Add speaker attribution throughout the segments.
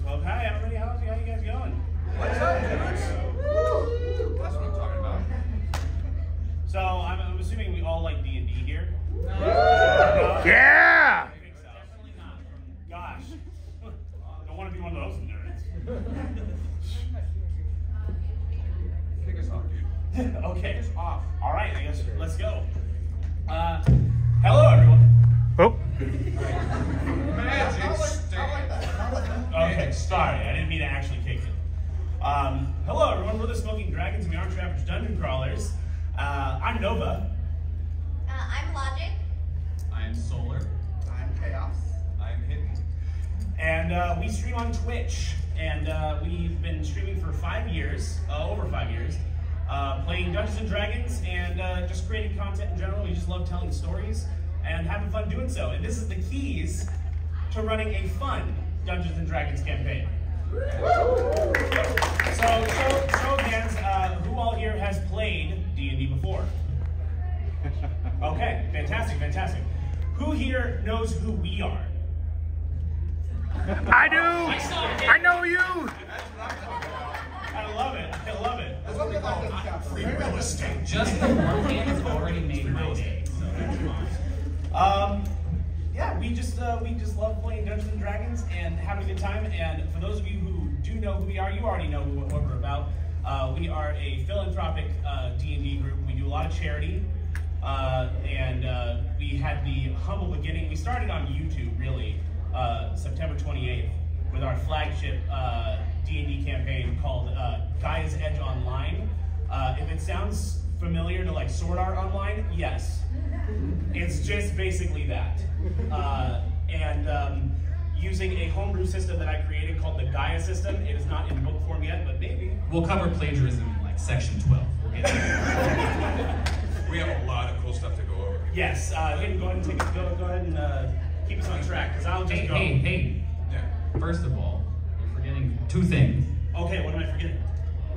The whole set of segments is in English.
Speaker 1: Okay, everybody, how you guys going?
Speaker 2: What's up, dudes? Woo! That's what I'm talking about.
Speaker 1: So I'm assuming we all like D&D here.
Speaker 3: Yeah.
Speaker 1: I think so. Definitely not. Gosh, don't want to be one of those nerds.
Speaker 2: Kick us off, dude.
Speaker 1: Okay, off. All right, I guess let's go. Hello, everyone.
Speaker 3: Oh.
Speaker 2: Magic stand.
Speaker 1: Okay, sorry, I didn't mean to actually kick it. Hello, everyone. We're the Smoking Dragons, and we aren't your average dungeon crawlers. I'm Nova.
Speaker 4: I'm Logic.
Speaker 2: I'm Solar. I'm Chaos. I'm Hidden.
Speaker 1: And we stream on Twitch. And we've been streaming for 5 years, over 5 years, playing Dungeons and Dragons and just creating content in general. We just love telling stories and having fun doing so. And this is the keys to running a fun Dungeons and Dragons campaign. So, show of hands, who all here has played D&D before? Okay, fantastic, fantastic. Who here knows who we are?
Speaker 3: I do. I know you.
Speaker 1: I love it. I love it.
Speaker 2: That's what we call free real estate.
Speaker 5: Just the one hand has already made my day, so that's fine.
Speaker 1: Yeah, we just love playing Dungeons and Dragons and having a good time. And for those of you who do know who we are, you already know what we're about. We are a philanthropic D&D group. We do a lot of charity, and we had the humble beginning. We started on YouTube, really, September 28th, with our flagship D&D campaign called Gaia's Edge Online. If it sounds familiar to like Sword Art Online, yes. It's just basically that. Using a homebrew system that I created called the Gaia system. It is not in book form yet, but maybe.
Speaker 5: We'll cover plagiarism in like section 12. We'll get there.
Speaker 2: We have a lot of cool stuff to go over.
Speaker 1: Yes, go ahead and keep us on track, because I'll just go.
Speaker 5: Hey.
Speaker 2: Yeah.
Speaker 5: First of all, you're forgetting 2 things.
Speaker 1: Okay, what am I forgetting?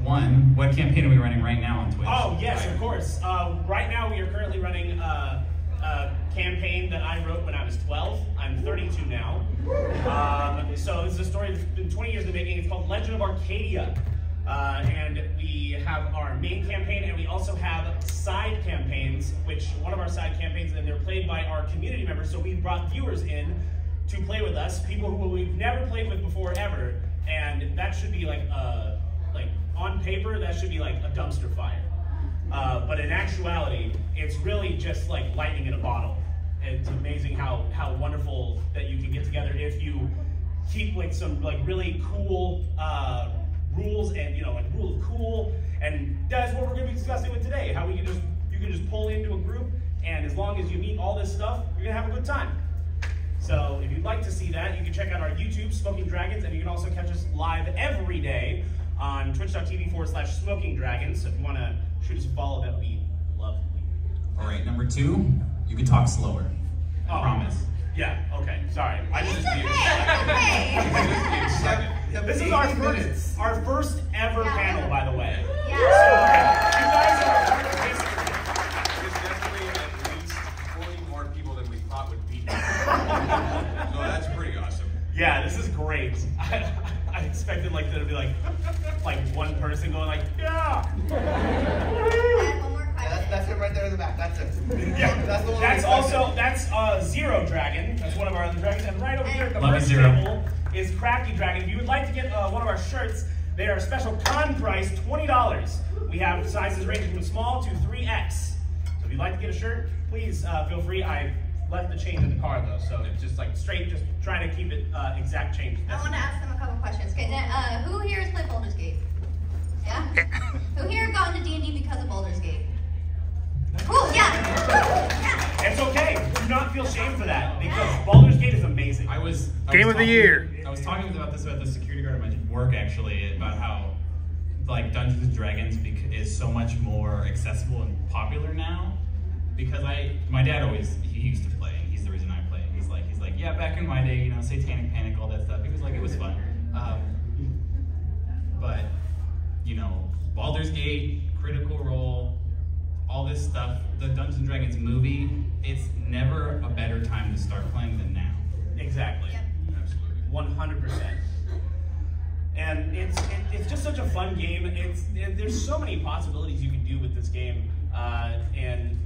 Speaker 5: 1, what campaign are we running right now on Twitch?
Speaker 1: Oh, yes, of course. Right now we are currently running a campaign that I wrote when I was 12. I'm 32 now. So this is a story that's been 20 years in the making. It's called Legend of Arcadia. And we have our main campaign, and we also have side campaigns, which one of our side campaigns, and they're played by our community members. So we've brought viewers in to play with us, people who we've never played with before ever. And that should be like on paper, that should be like a dumpster fire. But in actuality, it's really just like lightning in a bottle. It's amazing how wonderful that you can get together if you keep like some like really cool rules and like rule of cool. And that's what we're going to be discussing with today. How you can just pull into a group, and as long as you meet all this stuff, you're going to have a good time. So if you'd like to see that, you can check out our YouTube, Smoking Dragons, and you can also catch us live every day on twitch.tv/Smoking Dragons. So if you want to shoot us a follow, that would be lovely.
Speaker 5: All right, number 2, you can talk slower. I promise.
Speaker 1: Yeah, okay, sorry. I just
Speaker 4: Okay.
Speaker 1: This is our first ever panel, by the way.
Speaker 4: Yeah.
Speaker 1: So, you guys are
Speaker 2: There's definitely at least 40 more people than we thought would be here. So that's pretty awesome.
Speaker 1: yeah, this is great. I expected like there to be like one person going like, yeah.
Speaker 4: I have one more question.
Speaker 6: That's it right there in the back. That's it.
Speaker 1: Yeah,
Speaker 6: That's the one.
Speaker 1: that's Zero Dragon. That's one of our other dragons. And right over here at the
Speaker 5: Love
Speaker 1: first
Speaker 5: Zero.
Speaker 1: table is Crafty Dragon. If you would like to get one of our shirts, they are special con price, $20. We have sizes ranging from small to 3X. So if you'd like to get a shirt, please feel free. I left the change in the car though, so it's just like straight, just trying to keep it exact change.
Speaker 4: I want to ask them a couple questions. Okay, who here has played Baldur's Gate? Yeah? Who here got into D&D because of Baldur's Gate? Cool, yeah.
Speaker 1: It's okay. Do not feel shame for that, because Baldur's Gate is amazing.
Speaker 5: I was
Speaker 3: Game of the year.
Speaker 5: I was talking about this about the security guard at my work, actually, about how like Dungeons and Dragons is so much more accessible and popular now. Because my dad he used to play. He's the reason I play. He's like, yeah, back in my day, Satanic Panic, all that stuff. He was like, it was fun. But Baldur's Gate, Critical Role, all this stuff, the Dungeons and Dragons movie, it's never a better time to start playing than now.
Speaker 1: Exactly.
Speaker 4: Yep.
Speaker 2: Absolutely.
Speaker 1: 100%. And it's just such a fun game. There's so many possibilities you can do with this game. And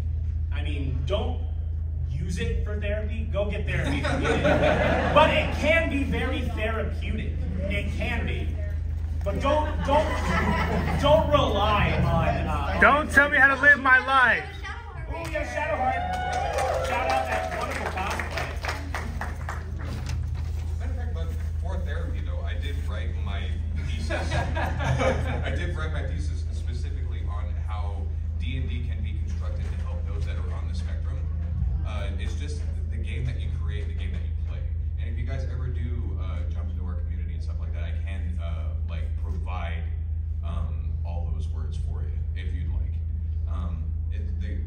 Speaker 1: I mean, don't use it for therapy. Go get therapy. But it can be very therapeutic. It can be. But don't rely on.
Speaker 3: Don't tell me how to live my life.
Speaker 1: Oh yeah, Shadowheart. Shout out that wonderful cosplay.
Speaker 2: Matter of fact, but for therapy though, I did write my thesis. I did write my thesis specifically on how D&D can be constructed to help those that are on the spectrum. It's just the game that you create, the game that you play. And if you guys ever do jump into our community and stuff like that, I can like provide all those words for you if you'd like.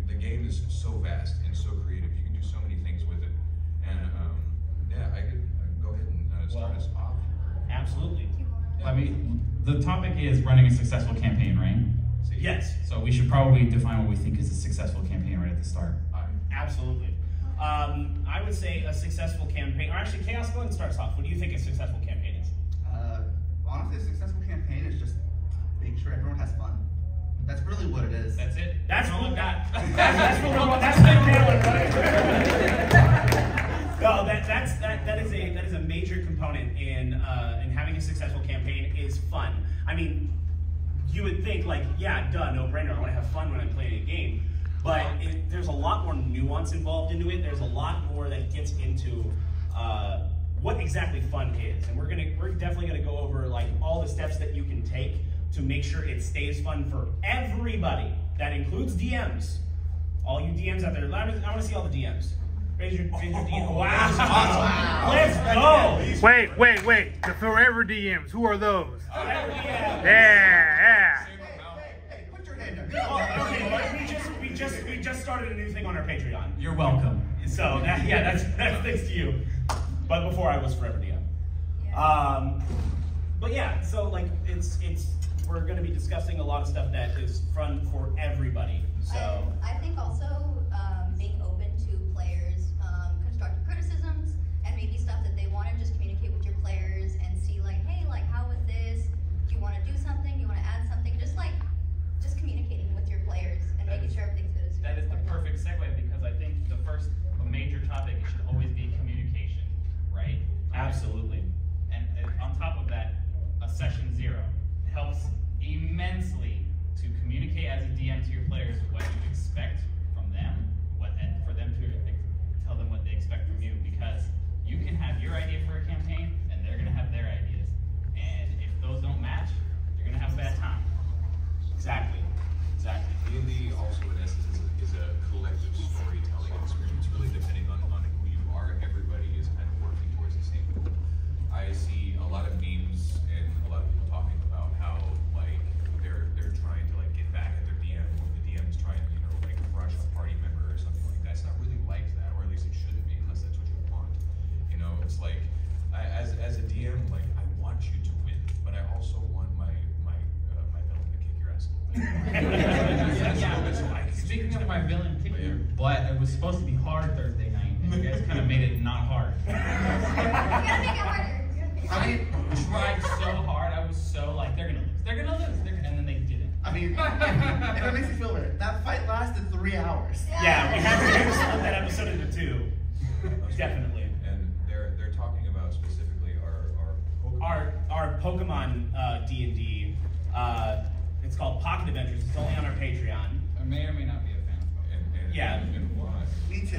Speaker 2: The game is so vast and so creative. You can do so many things with it. And yeah, I could go ahead and start us off.
Speaker 1: Absolutely.
Speaker 5: I mean, the topic is running a successful campaign, right?
Speaker 1: Yes.
Speaker 5: So we should probably define what we think is a successful campaign right at the start.
Speaker 1: Absolutely. I would say a successful campaign, or actually, Chaos, go ahead and start us off. What do you think a successful campaign is?
Speaker 6: Honestly, a successful campaign is just making sure everyone has fun. That's really what it is.
Speaker 5: That's it.
Speaker 1: That's
Speaker 5: all I've got.
Speaker 1: That's the right? No, that is a major component in having a successful campaign is fun. I mean, you would think like, yeah, duh, no brainer. I want to have fun when I'm playing a game. But there's a lot more nuance involved into it. There's a lot more that gets into what exactly fun is, and we're definitely gonna go over like all the steps that you can take to make sure it stays fun for everybody. That includes DMs. All you DMs out there. I want to see all the DMs. Raise your DM. Wow! Let's go.
Speaker 3: Wait. The forever DMs. Who are those?
Speaker 1: Forever DMs.
Speaker 3: Yeah.
Speaker 6: Hey, put your hand up.
Speaker 1: Okay, but we just started a new thing on our Patreon.
Speaker 5: You're welcome.
Speaker 1: So that's thanks to you. But before I was forever DM. But yeah, so like we're going to be discussing a lot of stuff that is fun for everybody. So
Speaker 4: I think also being open to players' constructive criticisms and maybe stuff that they want to just communicate with your players and see like, hey, like how was this? Do you want to do something? Do you want to add something? Just communicating with your players and making sure everything's good.
Speaker 5: That is the perfect segue because I think the first major topic should always be communication, right?
Speaker 1: absolutely.
Speaker 5: And on top of that, a session 0 helps immensely to communicate as a DM to your players what you expect from them, and for them to tell them what they expect from you, because you can have your idea for a campaign and they're going to have their ideas, and if those don't match, you're going to have a bad time.
Speaker 1: Exactly.
Speaker 2: D&D also in essence is a collective storytelling experience, really depending on who you are. Everybody is kind of working towards the same goal. I see a lot of memes and a lot of people talking about how like they're trying to like get back at their DM, or the DM is trying to like crush a party member or something like that. It's not really like that, or at least it shouldn't be unless that's what you want. It's like as a DM, like I want you to win, but I also want my villain to kick your ass a little bit.
Speaker 5: Speaking of my villain kick your butt, it was supposed to be hard Thursday night, and you guys kind of made it not hard.
Speaker 4: You gotta make it harder.
Speaker 5: I tried so hard. I was so like, they're gonna lose, and then they didn't.
Speaker 6: I mean, if it makes you feel better, that fight lasted 3 hours.
Speaker 1: Yeah, we had to split that episode into 2. Definitely.
Speaker 2: And they're talking about specifically
Speaker 1: Our Pokemon D&D. It's called Pocket Adventures. It's only on our Patreon.
Speaker 5: I may or may not be a fan of it.
Speaker 2: and why?
Speaker 6: Me too.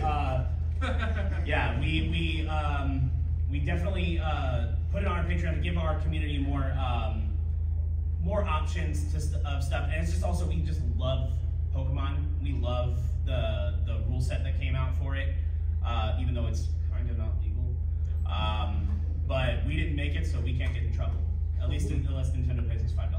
Speaker 1: Yeah, we definitely put it on our Patreon to give our community more options of stuff, and it's just also we just love Pokemon. We love the rule set that came out for it, even though it's kind of not legal. But we didn't make it, so we can't get in trouble. At least unless Nintendo pays us $5.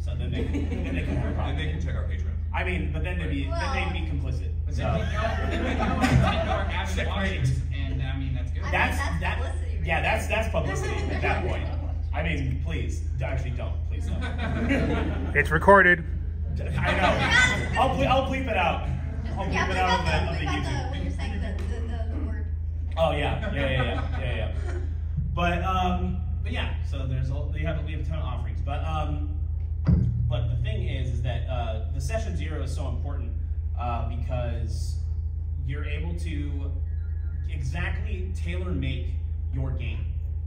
Speaker 1: So then they can have a problem.
Speaker 2: And they can check our Patreon.
Speaker 1: I mean, but then they'd be complicit. So
Speaker 5: Nintendo are avid watchers, and I mean that's good.
Speaker 4: That's publicity. Right?
Speaker 1: Yeah, that's publicity at that point. I mean, please, actually don't. Please don't.
Speaker 3: It's recorded.
Speaker 1: I know. I'll bleep it out. I'll bleep it out of the YouTube.
Speaker 4: When you're saying the word.
Speaker 1: Oh yeah. But But yeah, so we have a ton of offerings. But the thing is that the session 0 is so important because you're able to exactly tailor make your game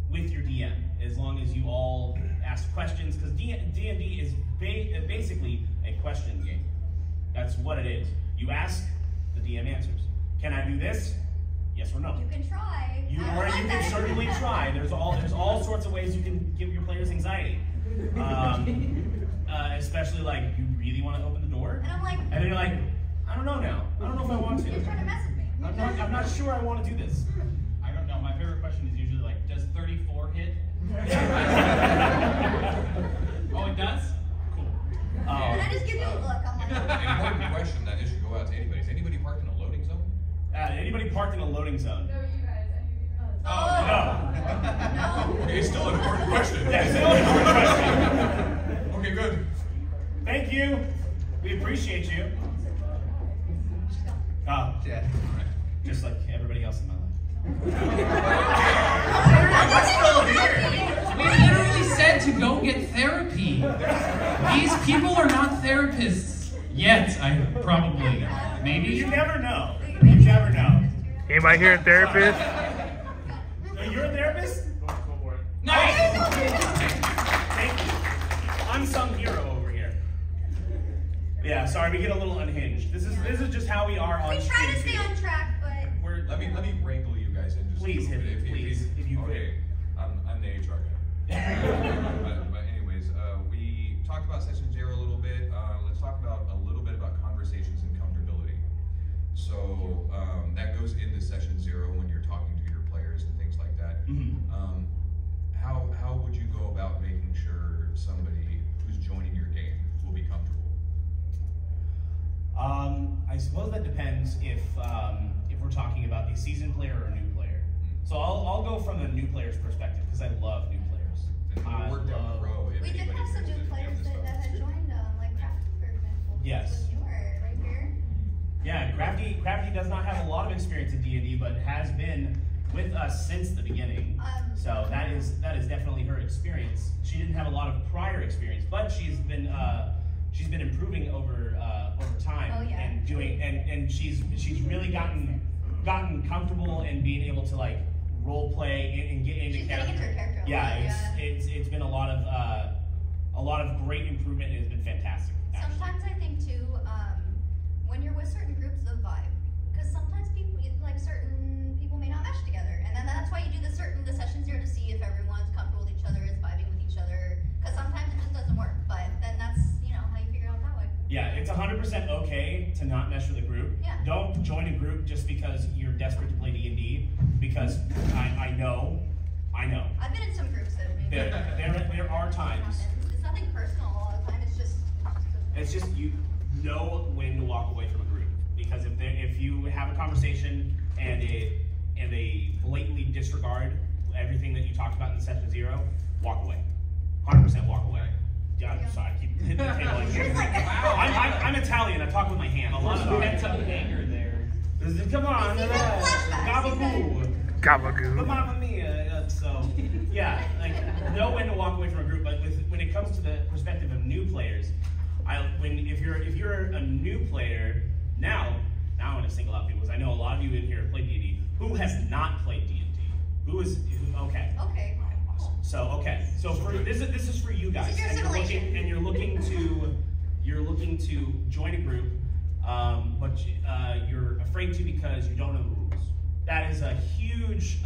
Speaker 1: with your DM, as long as you all ask questions, because D&D is basically a question game. That's what it is. You ask, the DM answers. Can I do this? Yes or no.
Speaker 4: You can try.
Speaker 1: You can certainly try. There's all sorts of ways you can give your players anxiety. Especially like, you really want to open the door?
Speaker 4: And I'm like,
Speaker 1: and then you're like, I don't know now. I don't know if I want to.
Speaker 4: you're trying to mess with me.
Speaker 1: I'm not sure I want to do this.
Speaker 5: I don't know. My favorite question is usually like, does 34 hit? Oh, it does? Cool.
Speaker 4: And I just give you a look. I'm like,
Speaker 2: An important question that should go out to anybody. Is anybody parked in a loading zone?
Speaker 1: Anybody parked in a loading zone?
Speaker 7: No, you guys.
Speaker 4: oh,
Speaker 1: No.
Speaker 4: no.
Speaker 2: Okay, still an important question.
Speaker 1: Yeah, still an important question.
Speaker 2: Okay, good.
Speaker 1: Thank you. We appreciate you. Oh,
Speaker 6: Yeah.
Speaker 1: just like everybody else in my life.
Speaker 8: We literally said to go get therapy. These people are not therapists yet. Maybe.
Speaker 1: You never know. You never know.
Speaker 3: Anybody here a therapist?
Speaker 1: You're a therapist?
Speaker 8: Nice.
Speaker 1: Thank you. Unsung hero over here. Yeah, sorry, we get a little unhinged. This is just how we are on
Speaker 4: We try to
Speaker 1: stream,
Speaker 4: stay
Speaker 1: too.
Speaker 4: on track, but
Speaker 2: Let me wrangle you guys in just
Speaker 1: Please,
Speaker 2: a little
Speaker 1: Hippie,
Speaker 2: bit.
Speaker 1: please, if you could.
Speaker 2: Okay, I'm the HR guy. but anyways, we talked about session 0 a little bit. Let's talk about a little bit about conversations and comfortability. So that goes into session 0 when you're talking to your players and things like that. How would you go about making sure somebody who's joining your game will be comfortable?
Speaker 1: I suppose that depends if we're talking about a seasoned player or a new player. So I'll go from the new player's perspective because I love new players.
Speaker 2: And we'll work down the row if
Speaker 4: we did
Speaker 2: anybody
Speaker 4: have some
Speaker 2: cares
Speaker 4: new
Speaker 2: to
Speaker 4: players
Speaker 2: give this
Speaker 4: that had joined, like Crafty, for example.
Speaker 1: Yes.
Speaker 4: Was newer, right here.
Speaker 1: Yeah, Crafty does not have a lot of experience in D&D, but has been with us since the beginning. So that is definitely her experience. She didn't have a lot of prior experience, but she's been improving over time.
Speaker 4: Oh, yeah.
Speaker 1: And doing and she's really gotten comfortable and being able to like role play and get into
Speaker 4: She's getting into her character a
Speaker 1: Yeah,
Speaker 4: lot,
Speaker 1: it's been a lot of great improvement, and it's been fantastic. Actually.
Speaker 4: Sometimes I think too, when you're with certain groups, the vibe, because sometimes people, like certain people may not mesh together, and then that's why you do the session 0 to see if everyone's comfortable with each other, is vibing with each other, because sometimes it just doesn't work, but then that's, how you figure it out that way.
Speaker 1: Yeah, it's 100% okay to not mesh with a group.
Speaker 4: Yeah.
Speaker 1: Don't join a group just because you're desperate to play D&D, because I know.
Speaker 4: I've been in some groups that maybe
Speaker 1: There are times.
Speaker 4: It's nothing personal all the time.
Speaker 1: It's just you know when to walk away from a group, because if you have a conversation and they blatantly disregard everything that you talked about in session 0, walk away. 100% walk away. Yeah, I'm sorry, I keep hitting the table like this. I'm Italian. I talk with my hands.
Speaker 5: A lot of pent up anger there.
Speaker 1: Come on, gabagoo.
Speaker 3: Gabagoo.
Speaker 1: Mamma mia. So yeah, like know when to walk away from a group. But when it comes to the perspective of new players, if you're a new player now I want to single out people because I know a lot of you in here have played D&D. Who has not played D&D? Okay.
Speaker 4: Okay.
Speaker 1: So this is for you guys, and you're looking to join a group, but you're afraid to because you don't know the rules. That is a huge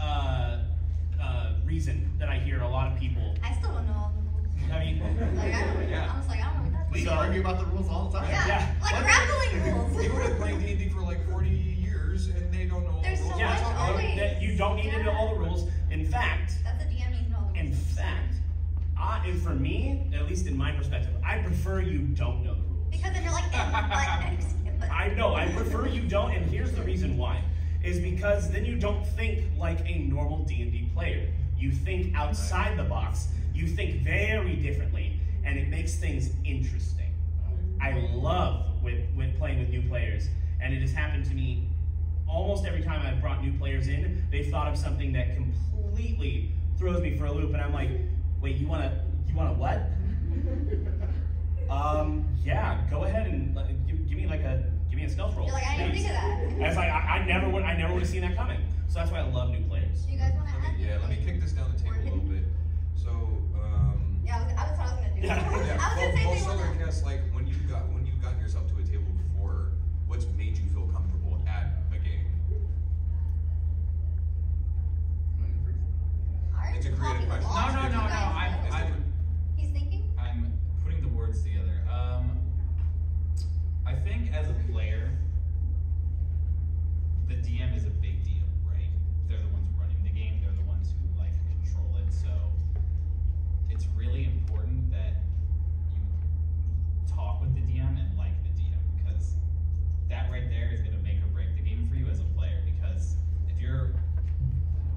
Speaker 1: reason that I hear a lot of people.
Speaker 4: I still don't know all the rules.
Speaker 1: I mean,
Speaker 4: I don't know what that
Speaker 6: We
Speaker 4: is.
Speaker 6: argue about the rules all the time.
Speaker 4: Yeah. Like grappling rules.
Speaker 2: People have been playing D&D for like 40 years and they don't know all the
Speaker 4: There's
Speaker 2: rules.
Speaker 4: so
Speaker 1: yeah,
Speaker 4: much always.
Speaker 1: that you don't need to know all the rules. In fact,
Speaker 4: That's a DM needs to know all the rules.
Speaker 1: and for me, at least in my perspective, I prefer you don't know the rules.
Speaker 4: Because then you're like,
Speaker 1: I know, I prefer you don't, and here's the reason why. Is because then you don't think like a normal D&D player. You think outside the box, you think very differently, and it makes things interesting. I love with playing with new players, and it has happened to me almost every time I've brought new players in. They've thought of something that completely throws me for a loop, and I'm like, wait, you wanna what? Yeah, go ahead and give me a stealth roll.
Speaker 4: You're like, I didn't think of that.
Speaker 1: And it's like I never would have seen that coming. So that's why I love new players.
Speaker 4: Do you guys want to add?
Speaker 2: Yeah, let me kick this down the table a little bit. So,
Speaker 4: Yeah, that's what I was gonna do.
Speaker 1: Yeah.
Speaker 4: I was gonna say
Speaker 2: well,
Speaker 4: things
Speaker 2: Solar
Speaker 4: like that.
Speaker 2: Cast, like when you've gotten yourself to a table before, what's made you feel comfortable at a game?
Speaker 4: Aren't
Speaker 2: It's a
Speaker 4: you
Speaker 2: creative
Speaker 4: talking
Speaker 2: question.
Speaker 4: along?
Speaker 8: No.
Speaker 4: You guys- He's thinking.
Speaker 5: I'm putting the words together. I think as a player, the DM is a big deal, right? They're the ones running the game. They're the ones who like control it. So it's really important that you talk with the DM and like the DM, because that right there is going to make or break the game for you as a player. Because if you're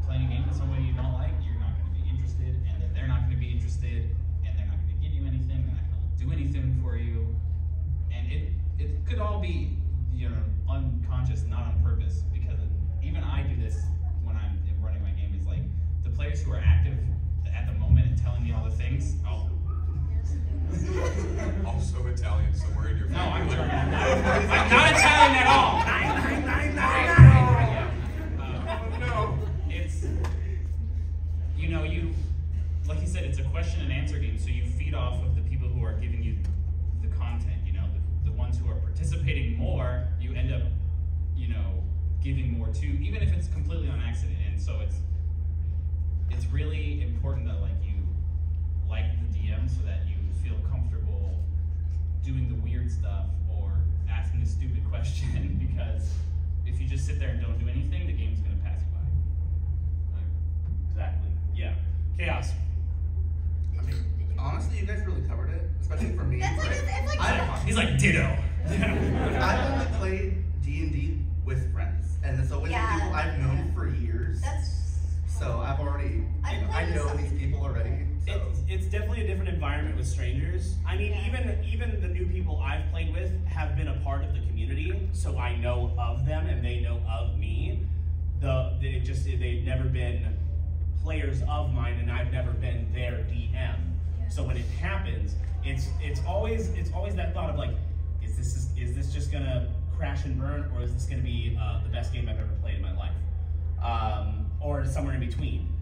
Speaker 5: playing a game with somebody you don't like, you're not going to be interested, and then they're not going to be interested, and they're not going to give you anything. They're not going to do anything for you, and it could all be, you know, unconscious, not on purpose. Because even I do this when I'm running my game. Is like the players who are active at the moment and telling me all the things.
Speaker 2: Also Italian somewhere in your
Speaker 5: No, I'm
Speaker 2: family.
Speaker 5: German. I'm not Italian at all.
Speaker 2: No.
Speaker 5: It's, you know, like you said, it's a question and answer game. So you feed off of the people who are giving you the content. You know, the ones who are participating more, you end up, you know, giving more to, even if it's completely on accident. And so it's really important that like you like the DM so that you feel comfortable doing the weird stuff or asking a stupid question, because if you just sit there and don't do anything, the game's gonna pass you by.
Speaker 1: Exactly. Yeah. Chaos.
Speaker 6: I mean, honestly, you guys really covered it, especially for me.
Speaker 4: That's like,
Speaker 6: right?
Speaker 4: it's like.
Speaker 5: He's like ditto.
Speaker 6: I've only played D&D with friends, and so with
Speaker 4: Yeah.
Speaker 6: the people I've known for years.
Speaker 4: That's.
Speaker 6: So I've already,
Speaker 4: I've
Speaker 6: I
Speaker 4: played with
Speaker 6: know
Speaker 4: some
Speaker 6: these people already. So.
Speaker 1: It's definitely a different environment with strangers. I mean, even the new people I've played with have been a part of the community, so I know of them and they know of me. They've never been players of mine, and I've never been their DM.
Speaker 4: Yeah.
Speaker 1: So when it happens, it's always that thought of like, is this just gonna crash and burn, or is this gonna be the best game I've ever played in my life, or somewhere in between.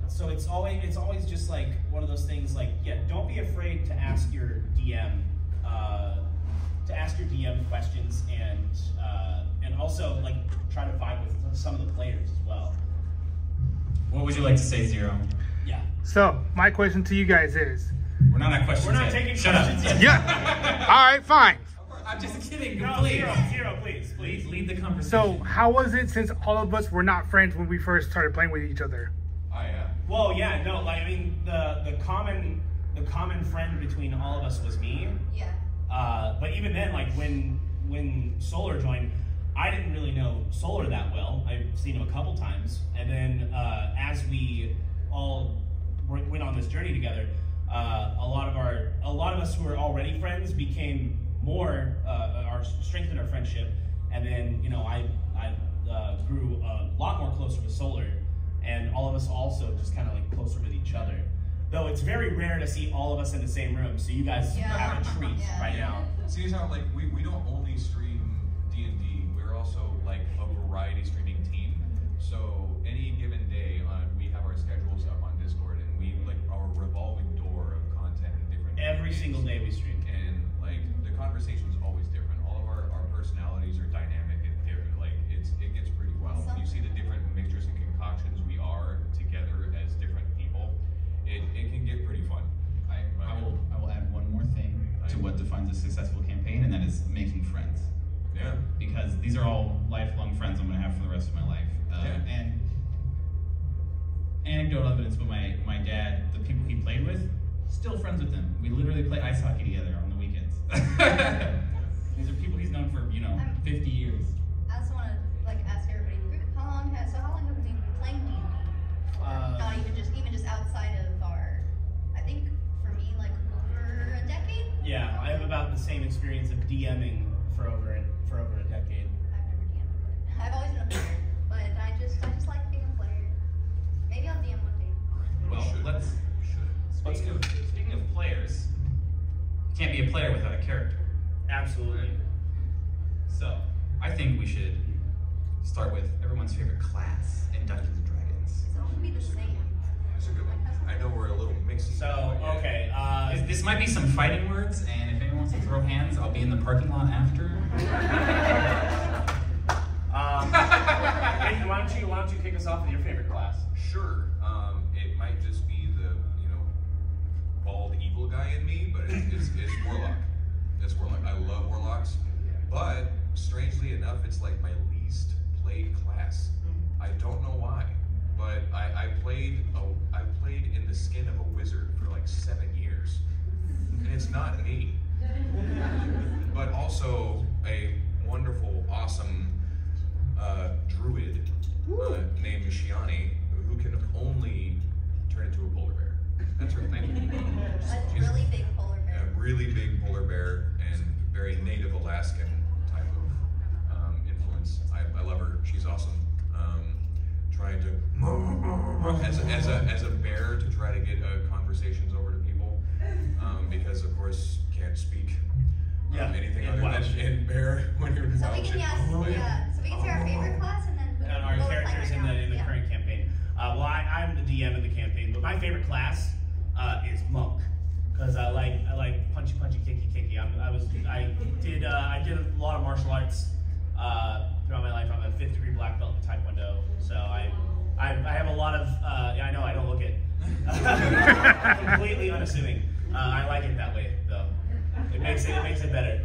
Speaker 1: So it's always just like one of those things. Like, yeah, don't be afraid to ask your DM questions, and also like try to vibe with some of the players as well.
Speaker 5: What would you like to say, Zero?
Speaker 1: Yeah.
Speaker 3: So, my question to you guys is...
Speaker 5: We're not at questions
Speaker 1: We're not
Speaker 5: yet.
Speaker 1: taking
Speaker 5: Shut
Speaker 1: questions
Speaker 5: up.
Speaker 1: yet.
Speaker 3: Yeah. All right, fine.
Speaker 5: I'm just kidding.
Speaker 1: No,
Speaker 5: Please.
Speaker 1: Zero, please.
Speaker 5: Lead the conversation.
Speaker 3: So, how was it since all of us were not friends when we first started playing with each other?
Speaker 2: Oh yeah.
Speaker 1: Well, yeah, no, like I mean, the common friend between all of us was me.
Speaker 4: Yeah.
Speaker 1: But even then, like when Solar joined, I didn't really know Solar that well. I've seen him a couple times, and then as we all went on this journey together, a lot of us who were already friends became more strengthened our friendship, and then I grew a lot more closer with Solar, and all of us also just kind of like closer with each other. Though it's very rare to see all of us in the same room, so you guys have a treat right now.
Speaker 2: See how like we don't only stream D&D, we're also like a variety streaming team. So any given day, we have our schedules up on Discord, and we like our revolving door of content and different.
Speaker 1: Every
Speaker 2: days.
Speaker 1: single day we stream.
Speaker 2: And like the conversation's always different. All of our personalities are dynamic and different. Like it gets pretty wild. When you see the different mixtures and concoctions we are together as different people, it can get pretty fun.
Speaker 5: I will add one more thing to what defines a successful campaign, and that is making friends.
Speaker 2: Yeah.
Speaker 5: Because these are all lifelong friends I'm going to have for the rest of my life. And anecdotal evidence, but my dad, the people he played with, still friends with them. We literally play ice hockey together on the weekends. These are people he's known for 50 years.
Speaker 4: I also want to like ask everybody in the group, how long have we been playing D&D? Not even just outside of our, I think for me like over a decade.
Speaker 1: Yeah, I have about the same experience of DMing for over a decade.
Speaker 4: I've never DM'd, but I've always been a player. But I just like being a player. Maybe I'll DM one day.
Speaker 5: let's speaking of players, you can't be a player without a character.
Speaker 1: Absolutely.
Speaker 5: So I think we should start with everyone's favorite class in Dungeons and Dragons.
Speaker 4: It's all gonna be the same.
Speaker 2: That's a good one. I know we're a little mixy.
Speaker 1: So, okay.
Speaker 5: This might be some fighting words, and if anyone wants to throw hands, I'll be in the parking lot after.
Speaker 1: Nathan, why don't you kick us off with your favorite class?
Speaker 2: Sure. It might just be the bald evil guy in me, but it's Warlock. It's Warlock. I love Warlocks, but strangely enough, it's like my least played class. I don't know why, but I played in the skin of a wizard for like 7 years, and it's not me. But also a wonderful, awesome druid named Shiani, who can only turn into a polar bear. That's her thing.
Speaker 4: A really big polar bear.
Speaker 2: A really big polar bear and very native Alaskan type of influence. I love her. She's awesome. Trying to as a bear to try to get conversations over to people, because of course can't speak anything other than in bear when you're
Speaker 4: So we can so we can say our favorite class and then
Speaker 1: Our
Speaker 4: we'll
Speaker 1: characters
Speaker 4: decide
Speaker 1: in
Speaker 4: right
Speaker 1: the
Speaker 4: now.
Speaker 1: current campaign. Well, I'm the DM of the campaign, but my favorite class is monk, because I like punchy, kicky. I did a lot of martial arts throughout my life. I'm a 5th degree black belt in Taekwondo, so I have a lot of. I know I don't look it. Completely unassuming. I like it that way, though. It makes it better.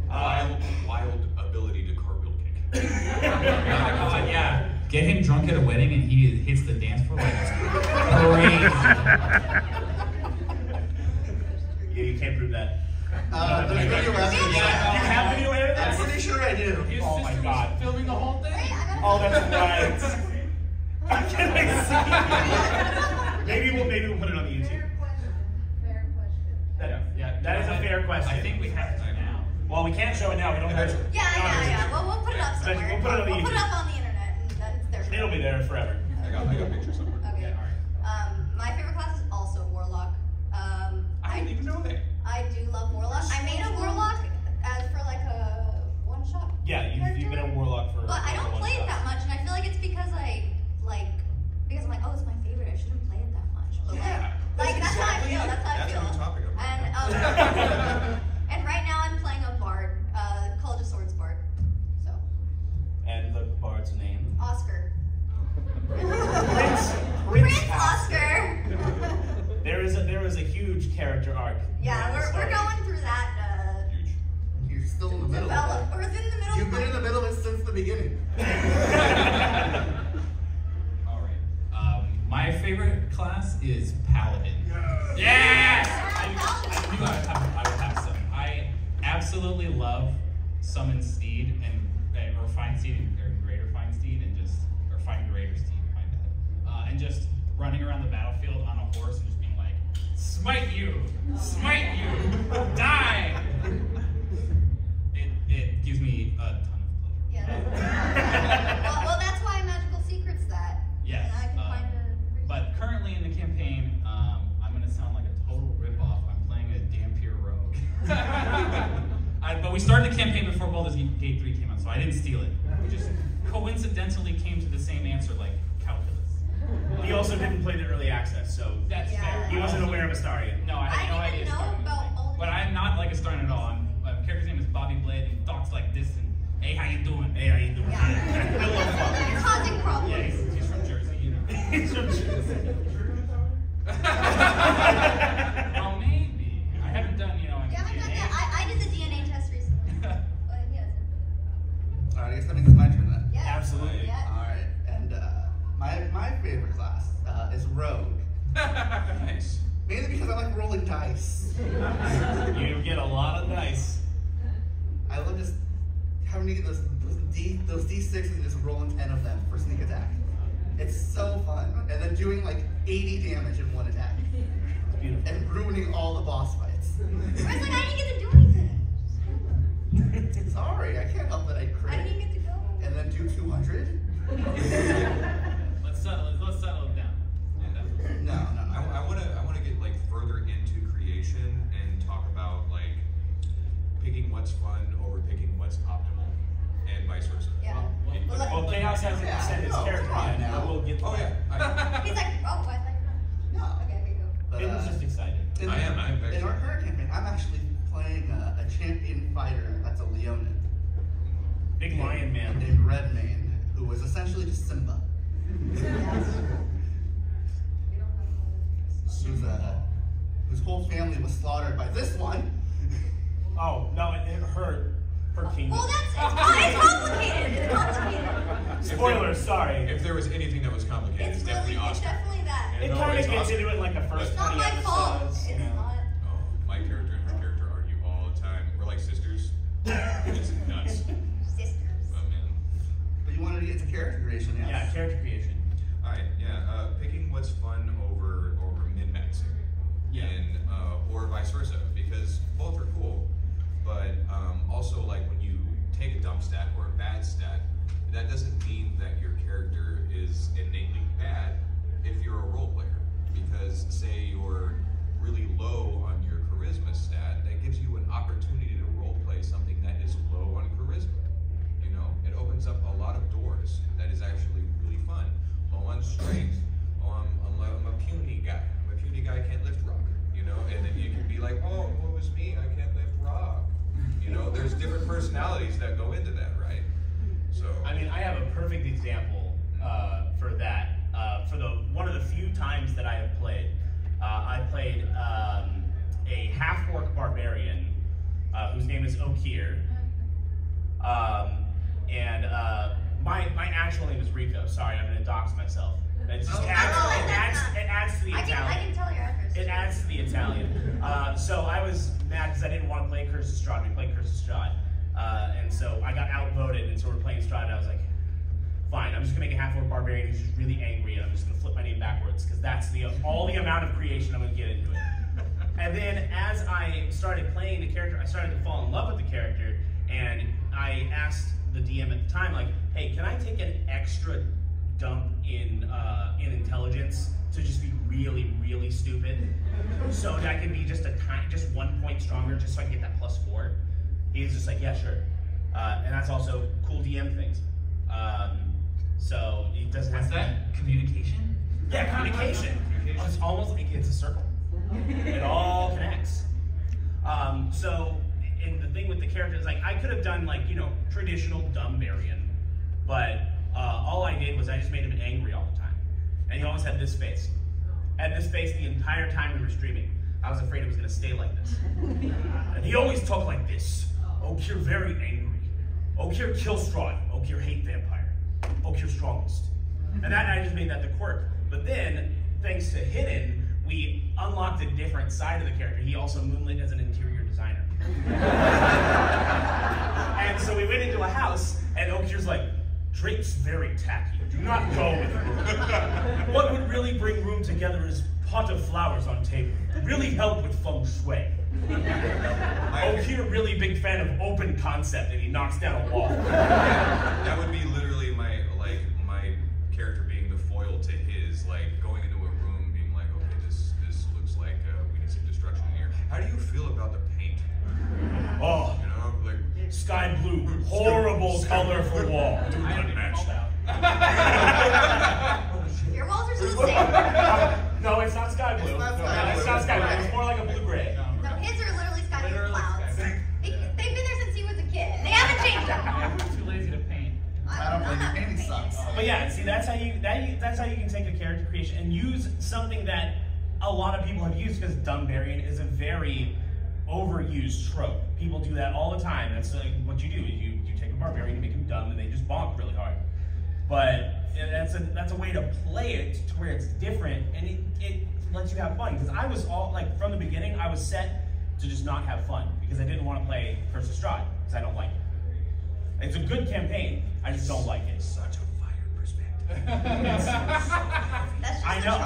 Speaker 2: Wild ability to cartwheel kick.
Speaker 5: Yeah. Get him drunk at a wedding and he hits the dance floor like it's crazy.
Speaker 1: Yeah, you can't prove that.
Speaker 6: There's video evidence.
Speaker 1: You have video
Speaker 6: I'm
Speaker 1: evidence?
Speaker 6: pretty sure I do.
Speaker 8: His
Speaker 1: Oh my
Speaker 8: sister
Speaker 1: God.
Speaker 8: was filming the whole thing.
Speaker 4: Wait, I gotta
Speaker 1: Oh, that's right. Can I see? Maybe we'll put it on the YouTube.
Speaker 4: Fair question.
Speaker 1: That is a fair question.
Speaker 5: I think we have to now.
Speaker 1: Well, we can't show it now. We don't have it.
Speaker 4: Yeah. Well, we'll put it up somewhere.
Speaker 1: We'll put it on the
Speaker 4: We'll put it
Speaker 1: YouTube.
Speaker 4: up on the internet, and then it's there.
Speaker 1: It'll be there forever.
Speaker 2: I got pictures somewhere.
Speaker 4: Okay. My favorite class is also Warlock.
Speaker 2: I didn't even know that.
Speaker 4: I do love Warlock. I made a Warlock as for like a one-shot.
Speaker 1: Yeah, you've been a warlock for.
Speaker 4: But I don't play it that much, and I feel like it's because because I'm like, oh, it's my favorite. I shouldn't play it that much. But
Speaker 2: Yeah,
Speaker 4: that's how I feel. That's how I
Speaker 2: That's
Speaker 4: feel.
Speaker 2: what I'm talking about.
Speaker 4: And and right now I'm playing a bard, College of Swords bard. So
Speaker 1: And the bard's name.
Speaker 4: Oscar.
Speaker 1: Prince
Speaker 4: Oscar.
Speaker 1: There is a huge character arc.
Speaker 4: Yeah,
Speaker 1: in the
Speaker 4: we're
Speaker 1: story.
Speaker 4: going through that.
Speaker 2: Huge.
Speaker 6: You're still in the middle of
Speaker 4: Develop.
Speaker 6: it.
Speaker 4: We're in the middle.
Speaker 6: You've been in the middle of it since the beginning.
Speaker 5: All right. My favorite class is Paladin. Yes! I knew I would have some. I absolutely love Summon Steed or Find Steed or Greater Find Steed or Find Greater Steed. My bad. And just running around the battlefield on a horse and just being like, smite you, die. It gives me a ton of pleasure.
Speaker 4: Yeah. Well, that's why Magical Secret's that.
Speaker 5: Yes.
Speaker 4: And I can find a.
Speaker 5: But currently in the campaign, I'm going to sound like a total ripoff. I'm playing a Dampier Rogue. But we started the campaign before Baldur's Gate 3 came out, so I didn't steal it. We just coincidentally came to the same answer, like calculus.
Speaker 1: He also didn't play the early access, so
Speaker 5: That's fair.
Speaker 1: he wasn't aware of Astarion.
Speaker 5: No, I had no
Speaker 4: I
Speaker 5: idea.
Speaker 4: didn't even know
Speaker 5: Astarion was
Speaker 4: about
Speaker 5: a thing.
Speaker 4: all the
Speaker 5: But I'm not like Astarion at all. My character's name is Bobby Blade, and he talks like this, and hey, how you doing?
Speaker 1: Hey, how you doing?
Speaker 4: Yeah. You're causing problems.
Speaker 5: Yeah, he's from Jersey, you know.
Speaker 1: He's from Jersey.
Speaker 5: Well, maybe. I haven't done, any
Speaker 4: You haven't done
Speaker 5: DNA.
Speaker 4: that. I did the DNA test recently. But yes.
Speaker 6: Alright, I guess that means it's my turn then.
Speaker 4: Yes.
Speaker 1: Absolutely.
Speaker 4: Yeah.
Speaker 6: Alright, and my favorite class is Rogue.
Speaker 2: Nice.
Speaker 6: Mainly because I like rolling dice.
Speaker 1: You get a lot of dice.
Speaker 6: I love just having to get those D6s and just rolling 10 of them for sneak attack. It's so fun. And then doing like 80 damage in one attack.
Speaker 1: It's beautiful.
Speaker 6: And ruining all the boss fights.
Speaker 4: Whereas like I didn't get to do anything.
Speaker 6: Sorry, I can't help it. I
Speaker 4: I
Speaker 6: crit.
Speaker 4: didn't even get to go.
Speaker 6: And then do 200?
Speaker 5: Let's settle it down.
Speaker 6: No.
Speaker 2: I
Speaker 1: Big lion man.
Speaker 6: Named Redmane, who was essentially just Simba. Whose whole family was slaughtered by this one.
Speaker 1: Oh, no, her kingdom.
Speaker 4: Well, it's complicated. It's complicated.
Speaker 1: Spoilers, sorry.
Speaker 2: If there was anything that was complicated, it's definitely
Speaker 4: It's
Speaker 2: Oscar.
Speaker 4: definitely that.
Speaker 1: It
Speaker 2: No,
Speaker 1: kind of
Speaker 2: it's
Speaker 1: gets
Speaker 2: Oscar.
Speaker 1: into it in like the first
Speaker 4: It's not
Speaker 1: 20
Speaker 4: my fault.
Speaker 1: episodes.
Speaker 4: It's
Speaker 1: You know.
Speaker 4: not.
Speaker 2: Oh, my character and her character argue all the time. We're like sisters. It's nuts.
Speaker 4: Sisters.
Speaker 2: Oh man.
Speaker 6: But you wanted to get to character creation, yes?
Speaker 1: Yeah, character creation.
Speaker 2: Alright, yeah. Picking what's fun over min-maxing.
Speaker 1: Yeah.
Speaker 2: Or vice versa, because both are cool. But also, like, when you take a dumb stat or a bad stat, that doesn't mean that your character is innately bad if you're a role player. Because say you're really low on your charisma stat, that gives you an opportunity to role play something that is low on charisma. You know, it opens up a lot of doors that is actually really fun. Low on strength, I'm a puny guy. I'm a puny guy, can't lift rock. You know, and then you can be like, oh, what was me? I can't lift rock. You know, there's different personalities that go into that, right? So
Speaker 1: I mean, I have a perfect example for that. For one of the few times that I have played, I played a half-orc barbarian whose name is Okir. My actual name is Rico. Sorry, I'm going to dox myself. It just adds to the Italian.
Speaker 4: I can tell your address.
Speaker 1: It adds to the Italian. So I was mad because I didn't want to play Curse of Strahd. We played Curse of Strahd. And so I got outvoted, and so we're playing Strahd, and I was like, fine, I'm just going to make a half-orc barbarian who's just really angry, and I'm just going to flip my name backwards, because that's all the amount of creation I'm going to get into it. And then as I started playing the character, I started to fall in love with the character, and I asked the DM at the time, like, hey, can I take an extra dump in intelligence to just be really, really stupid, so that I can be just 1 point stronger, just so I can get that +4? He's just like, yeah, sure. And that's also cool DM things. So it doesn't have
Speaker 8: What's that? Communication?
Speaker 1: Yeah, communication. It's almost like it's a circle. It all connects. So, and the thing with the character is, like, I could have done, like, you know, traditional dumb variant, but all I did was I just made him angry all the time. And he always had this face. Had this face the entire time we were streaming. I was afraid it was going to stay like this. And he always talked like this. Okir very angry. Okir kill Strahd. Okir hate vampire. Okir strongest. And I just made that the quirk. But then, thanks to Hidden, we unlocked a different side of the character. He also moonlit as an interior designer. And so we went into a house, and Okir's like, Drake's very tacky. Do not go with him. What would really bring room together is pot of flowers on table. Really help with feng shui. Okir really big fan of open concept, and he knocks down a wall.
Speaker 2: that would be literally my character being the foil to his, like going into a room being like, okay, this looks like we need some destruction in here. How do you feel about the paint?
Speaker 1: Oh,
Speaker 2: You know, like
Speaker 1: sky blue, horrible color for wall. Do not match that.
Speaker 4: Your walls are still the same.
Speaker 1: No, it's not sky blue.
Speaker 6: It's not
Speaker 1: No,
Speaker 6: sky
Speaker 1: it's
Speaker 6: blue.
Speaker 1: not sky blue. It's more like a blue-gray.
Speaker 4: No, his are literally sky blue
Speaker 8: Literally
Speaker 4: clouds.
Speaker 8: sky
Speaker 4: They've been there since he was a kid. They haven't changed them.
Speaker 8: I'm too lazy to paint.
Speaker 6: I don't think
Speaker 4: I'm
Speaker 6: your painting
Speaker 4: not
Speaker 6: sucks.
Speaker 1: But yeah, see, that's how you can take a character creation and use something that a lot of people have used, because dumb variant is a very overused trope. People do that all the time. That's like what you do. You take a barbarian, you make him dumb, and they just bonk really hard. But that's a way to play it to where it's different, and it lets you have fun. Because I was all like, from the beginning, I was set to just not have fun because I didn't want to play Curse of Strahd because I don't like it. It's a good campaign. I just don't like it.
Speaker 2: such a fire perspective.
Speaker 4: That's just
Speaker 1: I know.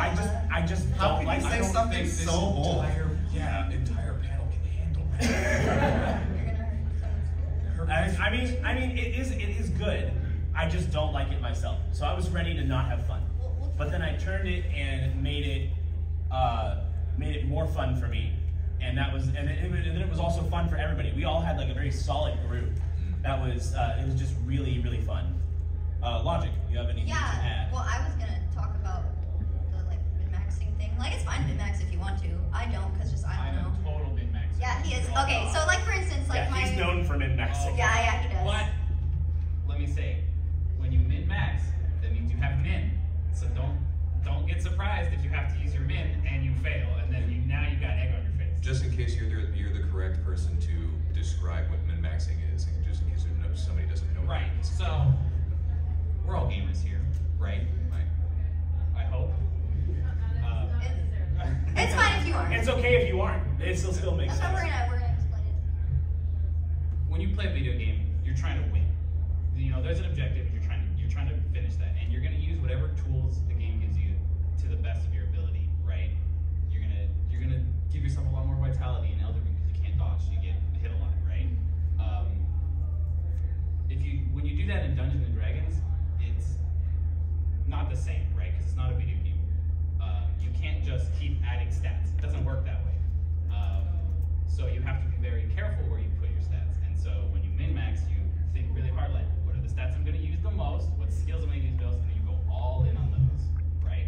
Speaker 1: I just
Speaker 6: How
Speaker 1: don't
Speaker 6: can
Speaker 1: like
Speaker 6: you
Speaker 1: it.
Speaker 6: say something so bold?
Speaker 2: Entire panel can handle that.
Speaker 4: You're gonna hurt someone's feelings.
Speaker 1: I mean, it is good. I just don't like it myself. So I was ready to not have fun. But then I turned it and made it more fun for me, and then it was also fun for everybody. We all had like a very solid group. That was it was just really, really fun. Logic, you have anything to add?
Speaker 4: Well, I was gonna talk about the like min-maxing thing. Like, it's fine min-max if you want to. I don't, because just I
Speaker 8: I'm
Speaker 4: don't know.
Speaker 8: a total min-max.
Speaker 4: Yeah, he is. Okay, so like for instance, like
Speaker 1: Yeah, he's
Speaker 4: my
Speaker 1: known for min-maxing.
Speaker 4: yeah, he does.
Speaker 8: What?
Speaker 5: say, when you min-max, that means you have min. So don't get surprised if you have to use your min and you fail, and then now you got egg on your face.
Speaker 2: Just in case you're the correct person to describe what min-maxing is, and just in case somebody doesn't know.
Speaker 5: Right. So we're all gamers here, right? I hope.
Speaker 4: It's fine if you aren't.
Speaker 1: It's okay if you aren't. It still makes sense.
Speaker 4: We're gonna explain it.
Speaker 5: When you play a video game, you're trying to win. You know, there's an objective, and you're trying to finish that, and you're gonna use whatever tools the game gives you to the best of your ability, right? You're gonna give yourself a lot more vitality in Elden Ring because you can't dodge, you get hit a lot, right? When you do that in Dungeons and Dragons, it's not the same, right? Because it's not a video game. You can't just keep adding stats. It doesn't work that way. So you have to be very careful where you put your stats. And so when you min-max, you think really hard, like, what are the stats I'm going to use the most? What skills am I going to use the most? And you go all in on those, right?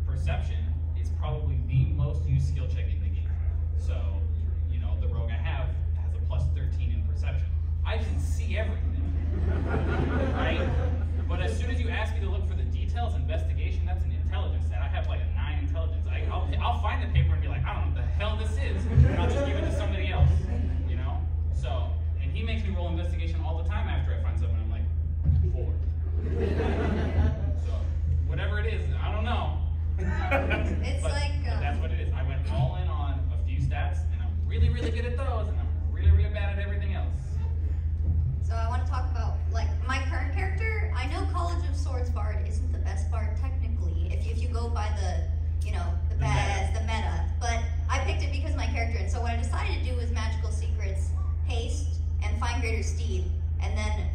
Speaker 5: Perception is probably the most used skill check in the game. So, you know, the rogue I have has a plus 13 in perception. I can see everything, right? But as soon as you ask me to look for the details, investigation, that's an intelligence stat. I have like a 9 intelligence. I'll find the paper and be like, I don't know what the hell this is, and I'll just give it to somebody else, you know? So, and he makes me roll investigation all the time after I find something. I'm like, 4. So, whatever it is, I don't know.
Speaker 4: It's
Speaker 5: but that's what it is. I went all in on a few stats, and I'm really, really good at those, and I'm really, really bad at everything else.
Speaker 4: So I want to talk about, like, my current character. I know College of Swords Bard isn't the best bard technically, if you go by the, you know, the meta. But I picked it because my character, and so what I decided to do was Magical Secrets, Haste, and Find Greater Steed. And then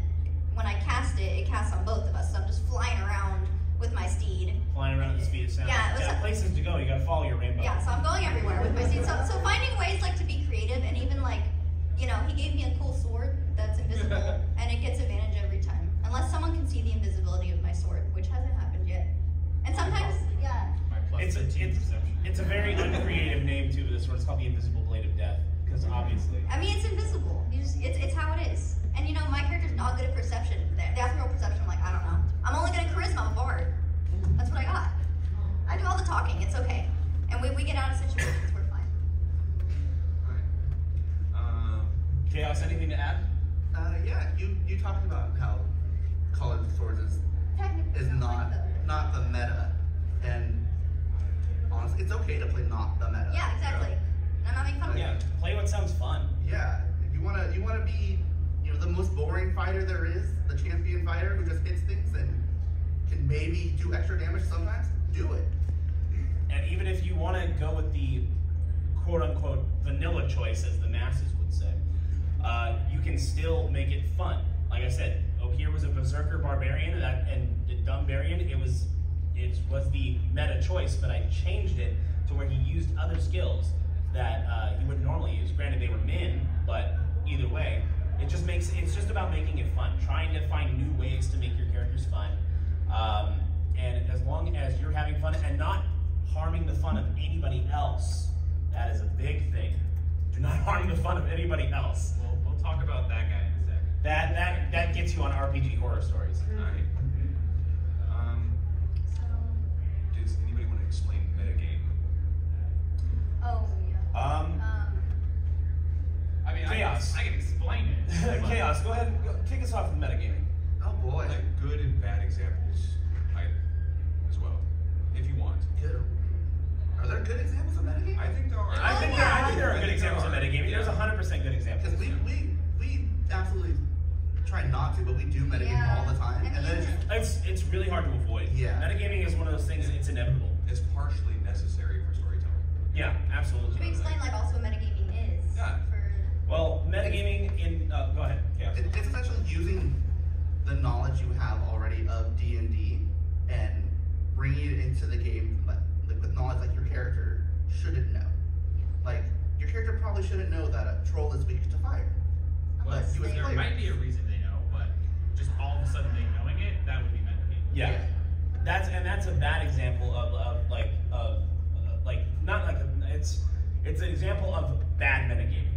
Speaker 4: when I cast it, it casts on both of us. So I'm just flying around with my steed.
Speaker 1: Flying around at the speed of sound.
Speaker 4: Yeah, it was
Speaker 1: places to go. You got to follow your rainbow.
Speaker 4: Yeah, so I'm going everywhere with my steed. So finding ways like to be creative, and even like, you know, he gave me a cool sword that's invisible, and it gets advantage every time. Unless someone can see the invisibility of my sword, which hasn't happened yet. And sometimes, yeah.
Speaker 1: It's a very uncreative name too. This sword, it's called the Invisible Blade of Death, because obviously.
Speaker 4: I mean, it's invisible. It's how it is. And you know, my character's not good at perception. They ask me roll perception, I'm like, I don't know. I'm only good at charisma, I'm a bard. That's what I got. I do all the talking, it's okay. And we get out of situations, we're fine.
Speaker 1: Chaos, anything to add?
Speaker 6: Yeah, you talked about how College of Swords is not the meta, and honestly, it's okay to play not the meta.
Speaker 4: Yeah, exactly. I'm not making fun of
Speaker 1: Yeah, play what sounds fun.
Speaker 6: Yeah, if you wanna be, you know, the most boring fighter there is, the champion fighter who just hits things and can maybe do extra damage sometimes. Do it.
Speaker 1: And even if you want to go with the quote-unquote vanilla choice, as the masses would say, you can still make it fun. Like I said, Okier was a berserker barbarian, and Dumbarian, it was the meta choice, but I changed it to where he used other skills that he wouldn't normally use. Granted, they were min, but either way, it's just about making it fun, trying to find new ways to make your characters fun. And as long as you're having fun and not harming the fun of anybody else, that is a big thing. Do not harm the fun of anybody else.
Speaker 5: We'll talk about that guy in a second.
Speaker 1: That gets you on RPG horror stories.
Speaker 2: All right. Does anybody want to explain metagame?
Speaker 4: Oh, yeah.
Speaker 5: I mean,
Speaker 1: Chaos.
Speaker 5: I can explain it.
Speaker 1: Chaos, go ahead and kick us off with metagaming.
Speaker 6: Oh boy.
Speaker 2: Like good and bad examples, as well, if you want.
Speaker 6: Good. Are there good examples of metagame?
Speaker 2: I think there are.
Speaker 1: I think there are good examples of metagaming. There's 100% good examples.
Speaker 6: Because we absolutely try not to, but we do metagame all the time, and then
Speaker 1: It's really hard to avoid.
Speaker 6: Yeah.
Speaker 1: Metagaming is one of those things, it's inevitable.
Speaker 2: It's partially necessary for storytelling.
Speaker 1: Yeah, absolutely.
Speaker 4: Should we explain like also what metagaming is?
Speaker 2: Yeah.
Speaker 1: Well, metagaming in, go ahead, Chaos.
Speaker 6: it's essentially using the knowledge you have already of D&D and bringing it into the game, like with knowledge like your character shouldn't know. Like your character probably shouldn't know that a troll is weak to fire.
Speaker 5: Well,
Speaker 6: But you as a
Speaker 5: there
Speaker 6: player-
Speaker 5: might be a reason they know, but just all of a sudden they knowing it, that would be metagaming.
Speaker 1: Yeah. That's a bad example it's an example of bad metagaming,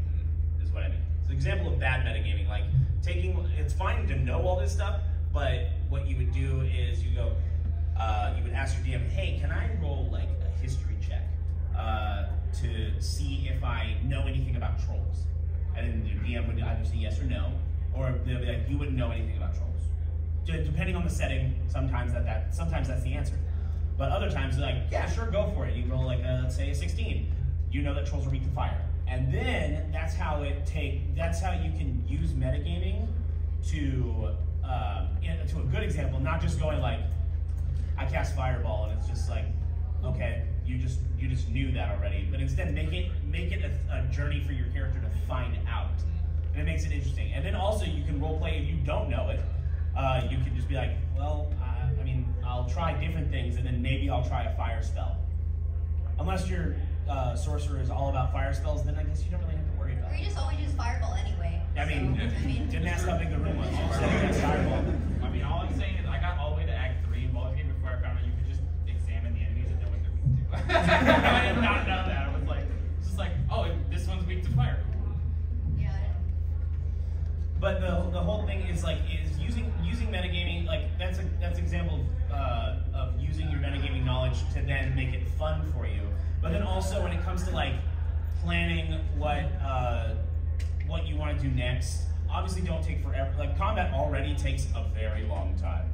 Speaker 1: is what I mean. It's an example of bad metagaming. Like it's fine to know all this stuff, but what you would do is you go, you would ask your DM, hey, can I roll like a history check to see if I know anything about trolls? And then your DM would either say yes or no, or they'll be like, you wouldn't know anything about trolls. Depending on the setting, sometimes sometimes that's the answer. But other times, they're like, yeah, sure, go for it. You roll like let's say a 16. You know that trolls are weak to fire. And then that's how you can use metagaming to a good example, not just going like, I cast fireball and it's just like, okay, you just knew that already, but instead make it a journey for your character to find out, and it makes it interesting. And then also you can roleplay if you don't know it. You can just be like, well, I mean, I'll try different things, and then maybe I'll try a fire spell. Unless your sorcerer is all about fire spells, then I guess you don't really have to worry about
Speaker 4: Or
Speaker 1: it.
Speaker 4: you just always use fireball anyway.
Speaker 1: I mean, didn't ask how big the room was. You just said you had fireball.
Speaker 5: I mean, all I'm saying is I got all the way to Act 3 in Baldur's Gate before I found out you could just examine the enemies and know what they're weak to. I did not know that. I was like, it's just like, oh, this one's weak to fire.
Speaker 4: Yeah.
Speaker 1: But the whole thing is like using metagaming, like that's an example of using your metagaming knowledge to then make it fun for you. But then also when it comes to like planning what you want to do next, obviously don't take forever. Like combat already takes a very long time.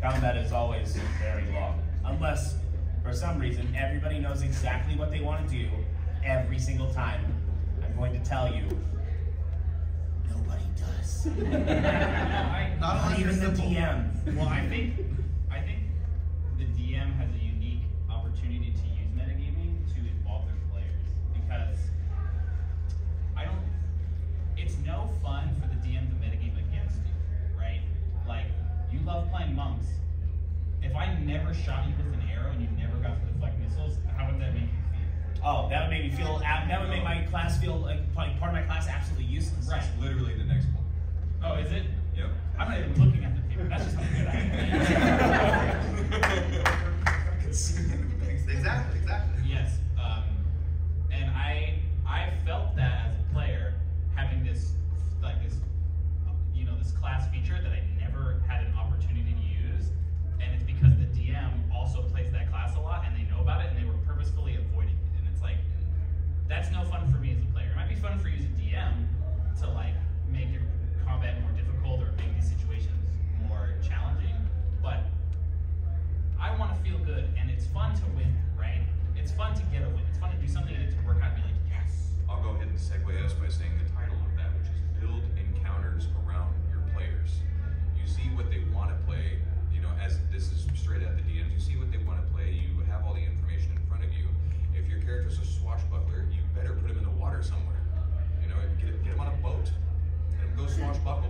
Speaker 1: Combat is always very long, unless for some reason everybody knows exactly what they want to do every single time. I'm going to tell you. Nobody does.
Speaker 6: Not
Speaker 1: even the DM.
Speaker 5: Well, I think the DM has a unique opportunity to use metagaming to involve their players, because it's no fun for the DM to metagame against you, right? Like, you love playing monks. If I never shot you with an arrow and you never got to deflect missiles, how would that make you feel?
Speaker 1: Oh, that would make me feel. That would make my class feel like part of my class absolutely useless.
Speaker 5: Right.
Speaker 2: It's literally the next one.
Speaker 5: Oh, is it?
Speaker 2: Yep.
Speaker 5: I'm not even looking at the paper. That's just how good I am.
Speaker 6: Exactly.
Speaker 5: Yes. And I felt that as a player, having this class feature that I never had an opportunity to use, and it's because the DM also plays that class a lot and they know about it and they were purposefully avoiding it. And it's like, that's no fun for me as a player. It might be fun for you as a DM to like make your combat more difficult or make these situations more challenging, but I want to feel good, and it's fun to win, right? It's fun to get a win. It's fun to do something and to work out and be like, yes.
Speaker 2: I'll go ahead and segue us by saying the title of that, which is Build Encounters Around Your Players. You see what they want to play, as this is straight at the DMs, you see what they want to play, you have all the information in front of you. If your character's a swashbuckler, you better put him in the water somewhere. Get him on a boat, and go swashbuckle.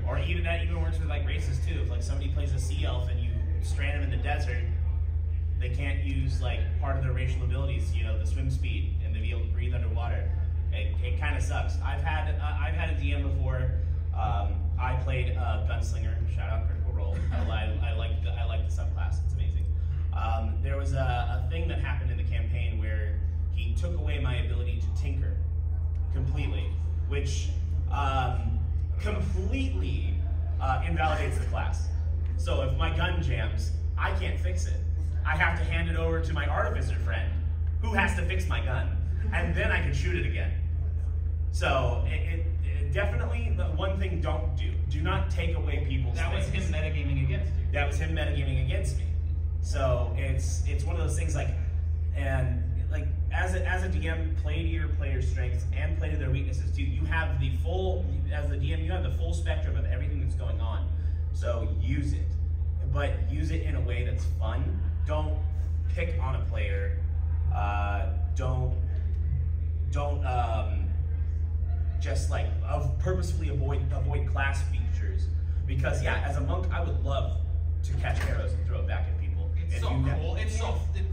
Speaker 1: Or even that even works with like races too. If like somebody plays a sea elf and you strand them in the desert, they can't use like part of their racial abilities, the swim speed and to be able to breathe underwater. It kind of sucks. I've had a DM before. I played Gunslinger. Shout out Critical Role. I like the subclass. It's amazing. There was a thing that happened in the campaign where he took away my ability to tinker completely, which completely invalidates the class. So if my gun jams, I can't fix it. I have to hand it over to my artificer friend, who has to fix my gun, and then I can shoot it again. So it definitely, the one thing don't do. Do not take away people's
Speaker 5: That was him
Speaker 1: things.
Speaker 5: metagaming against you.
Speaker 1: That was him metagaming against me. So it's one of those things like, and like as a DM, play to your players' strengths and play to their weaknesses too. You have the full, as the DM, you have the full spectrum of everything that's going on. So use it, but use it in a way that's fun. Don't pick on a player. Don't just like purposefully avoid class features, because yeah, as a monk, I would love to catch arrows and throw it back at people.
Speaker 5: It's so cool.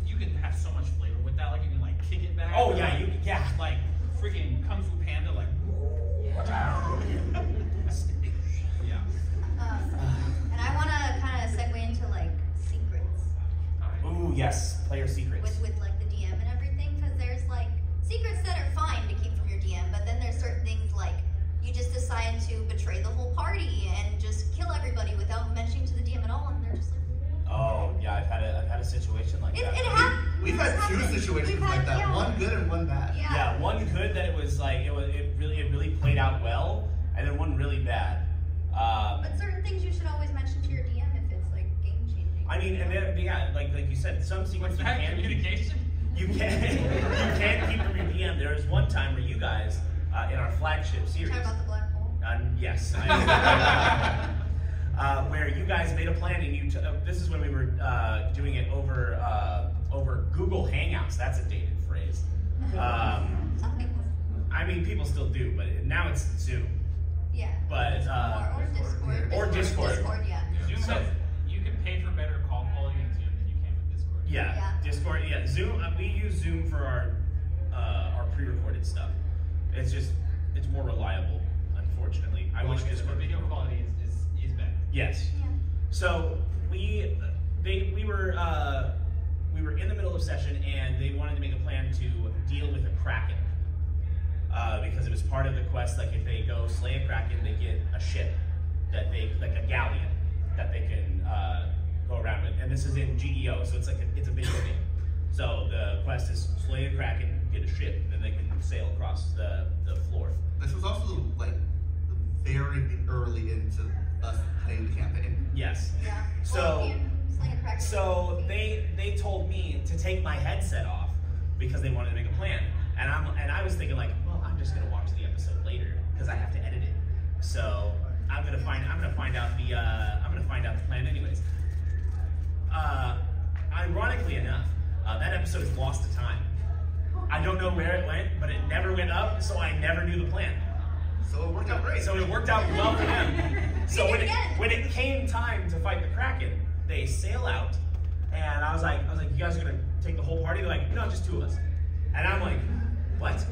Speaker 5: You can have so much flavor with that. Like you can like kick it back.
Speaker 1: Oh yeah,
Speaker 5: like freaking Kung Fu Panda. Like yeah.
Speaker 4: And I want to kind of segue into like secrets
Speaker 1: Ooh yes, player secrets.
Speaker 4: with like the DM and everything, because there's like secrets that are fine to keep from your DM, but then there's certain things like you you just decide to betray the whole party and just kill everybody without mentioning to the DM at all, and they're just like.
Speaker 1: Oh yeah, I've had a situation like that.
Speaker 6: We've had two situations like that.
Speaker 4: Yeah.
Speaker 6: One good and one bad.
Speaker 1: Yeah, one good that it was like it really played out well, and then one really bad.
Speaker 4: But certain things you should always mention to your DM if it's like game changing.
Speaker 1: I mean, and then yeah, like you said, some sequences you can
Speaker 8: communication.
Speaker 1: You can keep from your DM. There was one time where you guys in our flagship series.
Speaker 4: Talk about the black hole.
Speaker 1: Yes. Where you guys made a plan, and this is when we were doing it over Google Hangouts. That's a dated phrase. I mean, people still do, but now it's Zoom.
Speaker 4: Yeah.
Speaker 1: But
Speaker 4: or Discord. Discord, yeah.
Speaker 5: Zoom has, you can pay for better call quality in Zoom than you can with Discord.
Speaker 1: Yeah. Discord. Yeah, Zoom. We use Zoom for our pre-recorded stuff. It's more reliable. Unfortunately, I wish Discord
Speaker 5: video quality is better.
Speaker 1: Yes.
Speaker 4: Yeah.
Speaker 1: So we were in the middle of session, and they wanted to make a plan to deal with a kraken because it was part of the quest. Like if they go slay a kraken, they get a ship that like a galleon that they can go around with. And this is in GEO, so it's a video game. So the quest is slay a kraken, get a ship, and then they can sail across the floor.
Speaker 6: This was also like very early into us playing the campaign.
Speaker 1: Yes.
Speaker 4: Yeah.
Speaker 1: So they told me to take my headset off because they wanted to make a plan, and I was thinking like, well, I'm just gonna watch the episode later because I have to edit it. So I'm gonna find out the plan anyways. Ironically enough, that episode is lost to time. I don't know where it went, but it never went up, so I never knew the plan.
Speaker 6: So it worked out great.
Speaker 1: So it worked out well for them. So when it came time to fight the kraken, they sail out, and I was like, you guys are gonna take the whole party? They're like, no, just 2 of us. And I'm like, what?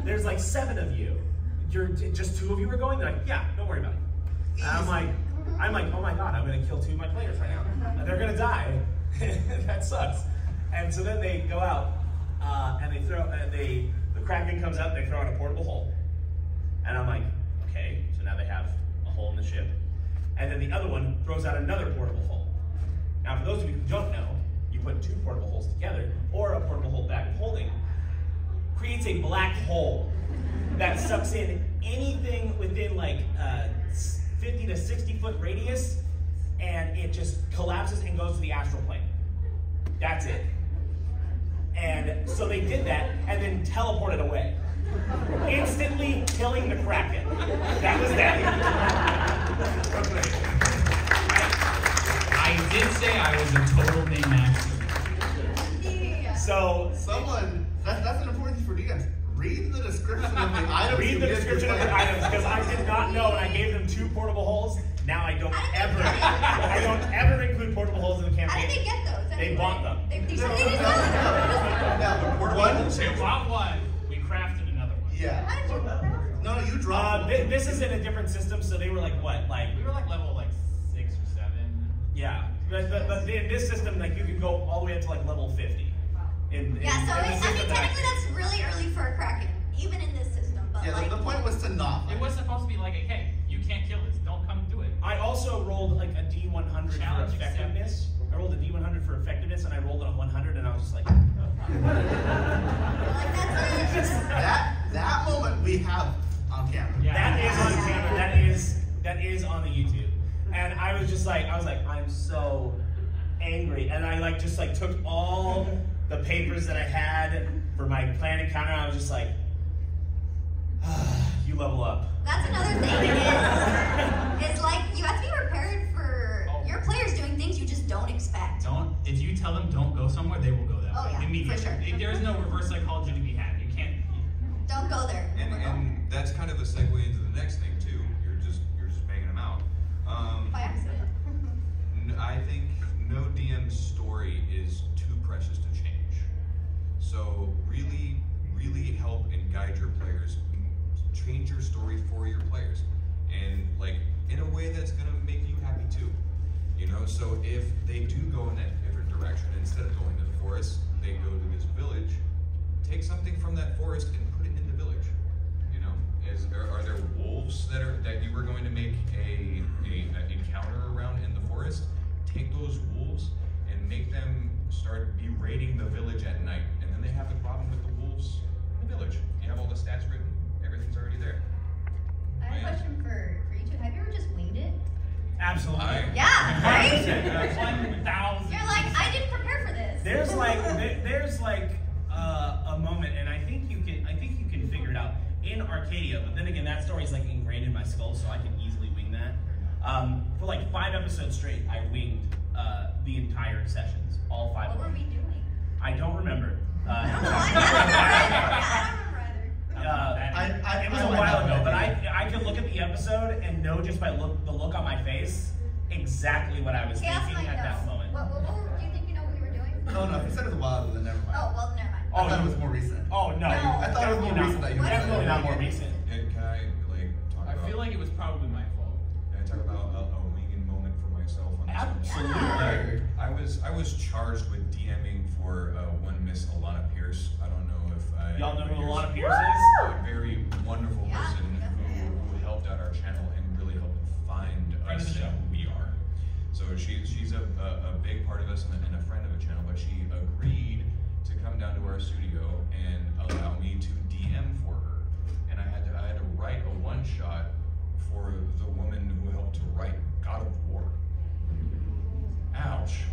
Speaker 1: There's like 7 of you. You're just 2 of you are going? They're like, yeah, don't worry about it. And I'm like, oh my god, I'm gonna kill 2 of my players right now. They're gonna die. That sucks. And so then they go out, and the kraken comes out. They throw in a portable hole. And I'm like, okay, so now they have a hole in the ship. And then the other one throws out another portable hole. Now, for those of you who don't know, you put 2 portable holes together, or a portable hole bag of holding, creates a black hole that sucks in anything within like 50 to 60 foot radius, and it just collapses and goes to the astral plane. That's it. And so they did that, and then teleported away. Instantly killing the kraken. That was that.
Speaker 5: I did say I was a total min-maxer.
Speaker 4: Yeah.
Speaker 1: So
Speaker 6: that's an important thing for DMs. Read the description of the items.
Speaker 1: read the description of the items, because I did not know, and I gave them 2 portable holes. Now I don't ever include portable holes in the campaign.
Speaker 4: How did they get those?
Speaker 1: They bought them.
Speaker 4: They didn't know them.
Speaker 5: They bought one. We crafted another one.
Speaker 6: Yeah.
Speaker 4: How did you know that?
Speaker 6: No, you dropped.
Speaker 1: This is in a different system, so they were like what?
Speaker 5: We were like level 6 or 7.
Speaker 1: Yeah. But in this system, like you can go all the way up to like level 50.
Speaker 4: Yeah, so technically that's really early for a kraken, even in this system. But
Speaker 6: Yeah,
Speaker 4: like,
Speaker 6: the point was to not.
Speaker 5: It was supposed to be like, hey, you can't kill this. Don't come do it.
Speaker 1: I also rolled like a D100
Speaker 5: Challenge
Speaker 1: for effectiveness. I rolled a D100 for effectiveness, and I rolled a 100, and I was just like,
Speaker 4: like that's it.
Speaker 6: That moment we have on camera.
Speaker 5: Yeah.
Speaker 1: that is on camera. That is on the YouTube. And I was like, I'm so angry, and I just took all the papers that I had for my plan encounter. And I was just like, you level up.
Speaker 4: That's another thing. Is like you have to be prepared for your players doing things you just don't expect.
Speaker 5: If you tell them don't go somewhere, they will go that way.
Speaker 4: Yeah,
Speaker 5: Immediately.
Speaker 4: for sure.
Speaker 5: There is no reverse psychology to be had. You can't.
Speaker 4: Don't go there.
Speaker 2: And that's kind of a segue into the next thing too. You're just banging them out.
Speaker 4: By accident.
Speaker 2: I think no DM story is too precious to change. So really, really help and guide your players. Change your story for your players, and in a way that's gonna make you happy too. So if they do go in that different direction, instead of going to the forest, they go to this village. Take something from that forest and put it in the village. Are there raiding the village at night, and then they have the problem with the wolves in the village. You have all the stats written, everything's already there.
Speaker 4: I have a question for you two. Have you ever just winged it?
Speaker 1: Absolutely.
Speaker 4: Yeah, right?
Speaker 1: 1,000.
Speaker 4: You're like, I didn't prepare for this.
Speaker 1: There's like a moment, and I think you can figure it out in Arcadia. But then again, that story's like ingrained in my skull, so I can easily wing that. For like 5 episodes straight, I winged the entire sessions, all 5
Speaker 4: What
Speaker 1: of them.
Speaker 4: were we doing?
Speaker 1: I don't remember.
Speaker 4: I don't know. I don't remember either.
Speaker 1: It was a while ago, but I could look at the episode and know just by the look on my face exactly what I was thinking at that moment.
Speaker 4: What do you think you know what we were doing?
Speaker 6: Oh no, if you said it was a while ago, then never mind.
Speaker 4: Oh, well, never mind.
Speaker 6: I thought it was more recent.
Speaker 1: Oh no,
Speaker 6: I thought it was more recent that you said
Speaker 1: definitely
Speaker 6: it.
Speaker 1: not more recent.
Speaker 2: Can I like talk
Speaker 5: I
Speaker 2: about?
Speaker 5: feel like it was probably my fault.
Speaker 2: Can I talk about a winging moment for myself on this one?
Speaker 1: Absolutely.
Speaker 2: I was charged with DMing for one Miss Alana Pierce. I don't know if
Speaker 1: Y'all know who
Speaker 2: you're-
Speaker 1: Alana Pierce is?
Speaker 2: A very wonderful
Speaker 4: Yeah,
Speaker 2: person
Speaker 4: definitely.
Speaker 2: who helped out our channel and really helped find
Speaker 5: Friend of
Speaker 2: us
Speaker 5: the show.
Speaker 2: who we are. So she's a big part of us and a friend of the channel, but she agreed to come down to our studio and allow me to DM for her. And I had to write a one-shot for the woman who helped to write God of War. Ouch.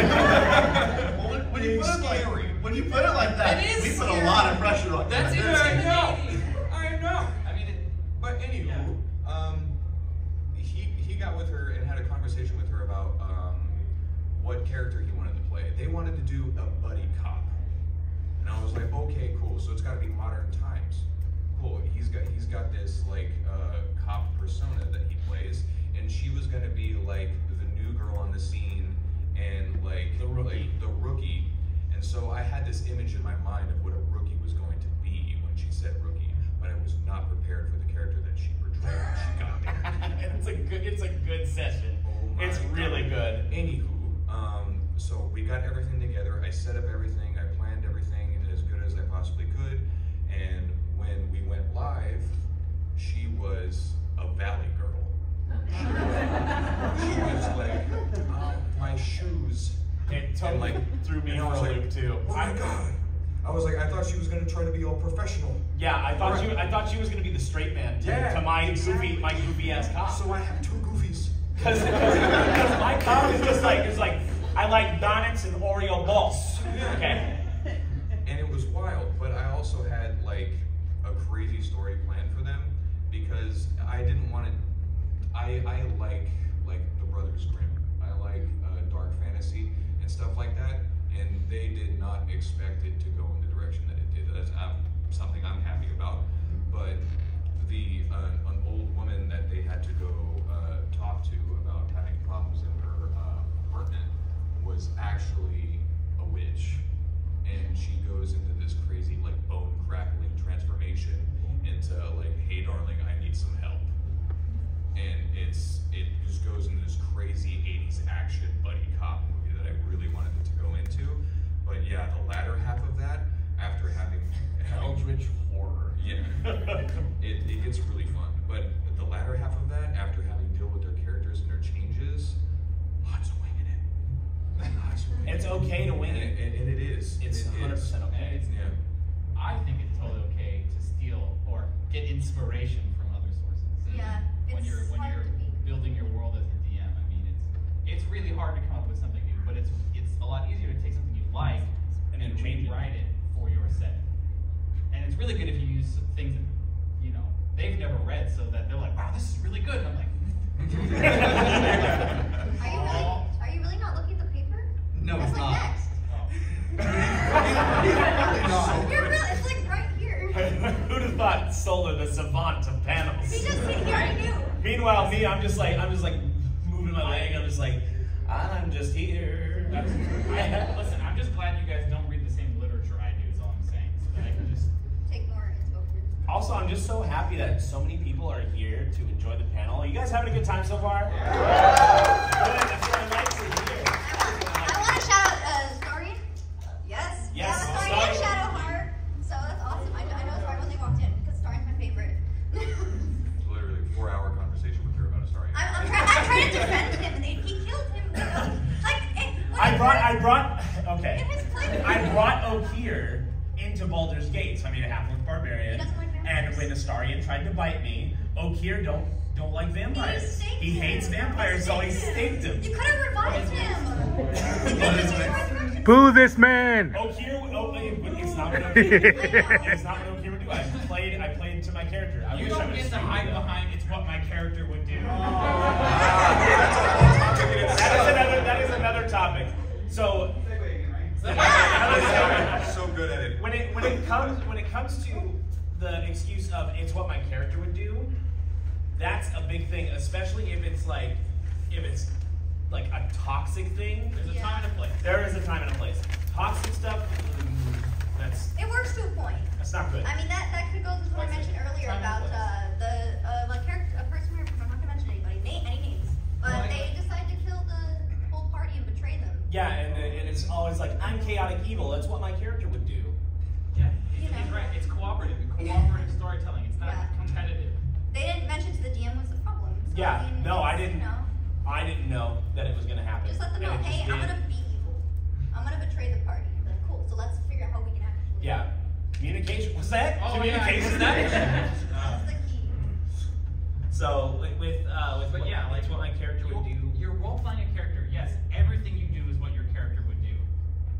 Speaker 6: Well, when you put it like
Speaker 2: Scary.
Speaker 6: when you put it like that,
Speaker 8: It is
Speaker 6: we put a
Speaker 8: scary.
Speaker 6: lot of pressure on
Speaker 8: That's
Speaker 6: you.
Speaker 8: intimidating.
Speaker 2: I know.
Speaker 5: I mean,
Speaker 2: But anywho,
Speaker 5: Yeah.
Speaker 2: he got with her and had a conversation with her about what character he wanted to play. They wanted to do a buddy cop, and I was like, okay, cool. So it's got to be modern times. Cool. He's got this like cop persona that he plays, and she was gonna be like the new girl on the scene and like
Speaker 1: The rookie.
Speaker 2: like the rookie. And so I had this image in my mind of what a rookie was going to be when she said rookie, but I was not prepared for the character that she portrayed when she got there.
Speaker 1: It's a good session.
Speaker 2: Oh my
Speaker 1: It's really
Speaker 2: God.
Speaker 1: good.
Speaker 2: Anywho, so we got everything together. I set up everything. I planned everything as good as I possibly could. And when we went live, she was a valley girl. She was like, my shoes.
Speaker 1: It totally threw me
Speaker 2: and I
Speaker 1: for
Speaker 2: was
Speaker 1: a
Speaker 2: like,
Speaker 1: loop too.
Speaker 2: oh my God. I was like, I thought she was gonna try to be all professional.
Speaker 1: Yeah, I thought she was gonna be the straight man to my goofy ass cop.
Speaker 2: So I have 2 goofies.
Speaker 1: Because my cop is just like I like donuts and Oreo balls. Okay.
Speaker 2: And it was wild, but I also had like a crazy story planned for them because I didn't want to. I like the Brothers Grimm. I like dark fantasy and stuff like that, and they did not expect it to go in the direction that it did. That's something I'm happy about. But an old woman that they had to go talk to about having problems in her apartment was actually a witch, and she goes into this crazy like bone crackling transformation into like, hey darling, I need some help. And it just goes into this crazy 80s action buddy cop movie that I really wanted it to go into. But yeah, the latter half of that, after having
Speaker 1: Eldritch horror.
Speaker 2: yeah, it gets really fun. But the latter half of that, after having to deal with their characters and their changes, lots of winging it. Lots of winging
Speaker 1: It's okay to wing it.
Speaker 2: And it is.
Speaker 1: It's
Speaker 2: It
Speaker 1: 100%
Speaker 2: is.
Speaker 1: okay.
Speaker 2: Yeah.
Speaker 5: I think it's totally okay to steal or get inspiration from other sources.
Speaker 4: Yeah,
Speaker 5: When
Speaker 4: it's
Speaker 5: you're
Speaker 4: hard to be.
Speaker 5: building your world as a DM, I mean, it's really hard to come up with something new, but it's a lot easier to take something you like and then rewrite it for your setting. And it's really good if you use things that they've never read, so that they're like, wow, this is really good. And I'm like,
Speaker 4: Are you really not looking at the paper?
Speaker 6: No,
Speaker 4: That's
Speaker 6: it's
Speaker 4: like
Speaker 6: not.
Speaker 4: next.
Speaker 2: Oh.
Speaker 4: You're real. It's like right here.
Speaker 1: Who'd have thought Solar the savant of panels?
Speaker 4: He already knew.
Speaker 1: Meanwhile, me, I'm just like moving my leg. I'm just like, I'm just here.
Speaker 5: listen, I'm just glad you guys don't read the same literature I do, is all I'm saying. So that I can just
Speaker 4: Take more inspo from it.
Speaker 1: Also, I'm just so happy that so many people are here to enjoy the panel. Are you guys having a good time so far? Good. That's what I like to hear.
Speaker 4: I want to shout out Starian. Yes.
Speaker 1: Yes,
Speaker 4: Yeah, Starian and
Speaker 1: Starian.
Speaker 4: Shadowheart. So that's awesome. I know Starian when they walked in because Starian's my favorite.
Speaker 2: Literally a 4-hour conversation with her about a story.
Speaker 4: I'm trying to defend him, and he killed him. Like,
Speaker 1: I brought. Okay.
Speaker 4: in his
Speaker 1: I brought Okier into Baldur's Gate. So I made a half-orc barbarian.
Speaker 4: He doesn't like vampires.
Speaker 1: And when Astarion tried to bite me, Okier don't like vampires.
Speaker 4: He
Speaker 1: hates vampires, so he staked him.
Speaker 4: You could have revived him.
Speaker 3: Boo this man!
Speaker 1: Okier, it's not what Okier would do. It's not what Okier would do. I played to my character. I
Speaker 5: You
Speaker 1: wish I
Speaker 5: don't
Speaker 1: would
Speaker 5: get to hide behind it's what my character would do.
Speaker 1: That is another topic. So
Speaker 2: So good at it.
Speaker 1: when it comes to the excuse of it's what my character would do, that's a big thing, especially if it's like a toxic thing.
Speaker 5: There's a time and a place.
Speaker 1: There is a time and a place. Toxic stuff,
Speaker 4: It works to a point.
Speaker 1: that's not good.
Speaker 4: I mean, that could go to what I mentioned earlier about a character, a person here, I'm not gonna mention anybody, any names, but they decide to kill the whole party and betray them.
Speaker 1: Yeah, and it's always like, I'm chaotic evil, that's what my character would do.
Speaker 5: Yeah, he's right. It's cooperative. Cooperative storytelling. It's not competitive.
Speaker 4: They didn't mention to the DM was the problem. So,
Speaker 1: Yeah,
Speaker 4: I mean,
Speaker 1: no, I
Speaker 4: you
Speaker 1: didn't.
Speaker 4: know,
Speaker 1: I didn't know that it was gonna happen.
Speaker 4: just let them know,
Speaker 1: And it just
Speaker 4: hey, I'm
Speaker 1: did.
Speaker 4: gonna be evil. I'm gonna betray the party. Like, cool, so let's figure out how we can actually.
Speaker 1: Yeah. Communication, what's that?
Speaker 5: Oh,
Speaker 1: Communication.
Speaker 5: yeah,
Speaker 4: That's the key.
Speaker 1: So with
Speaker 5: But yeah, like
Speaker 1: what my character would do.
Speaker 5: You're role playing a character. Yes, everything you do is what your character would do,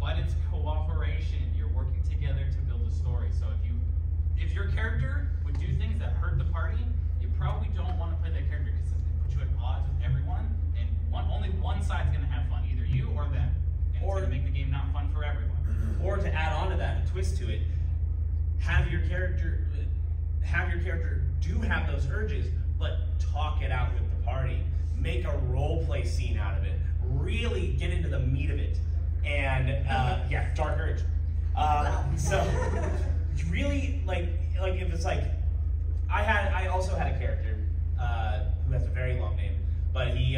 Speaker 5: but it's cooperation. You're working together to build a story. So if your character would do things that hurt the party, you probably don't want to play that character because it's going to put you at odds with everyone, and only one side's going to have fun, either you or them, and
Speaker 1: Or-
Speaker 5: it's going to make the game not fun for everyone.
Speaker 1: Or to add on to that, a twist to it, have your character do have those urges, but talk it out with the party. Make a role play scene out of it. Really get into the meat of it. And yeah, dark urge. So really like if it's like I also had a character who has a very long name, but we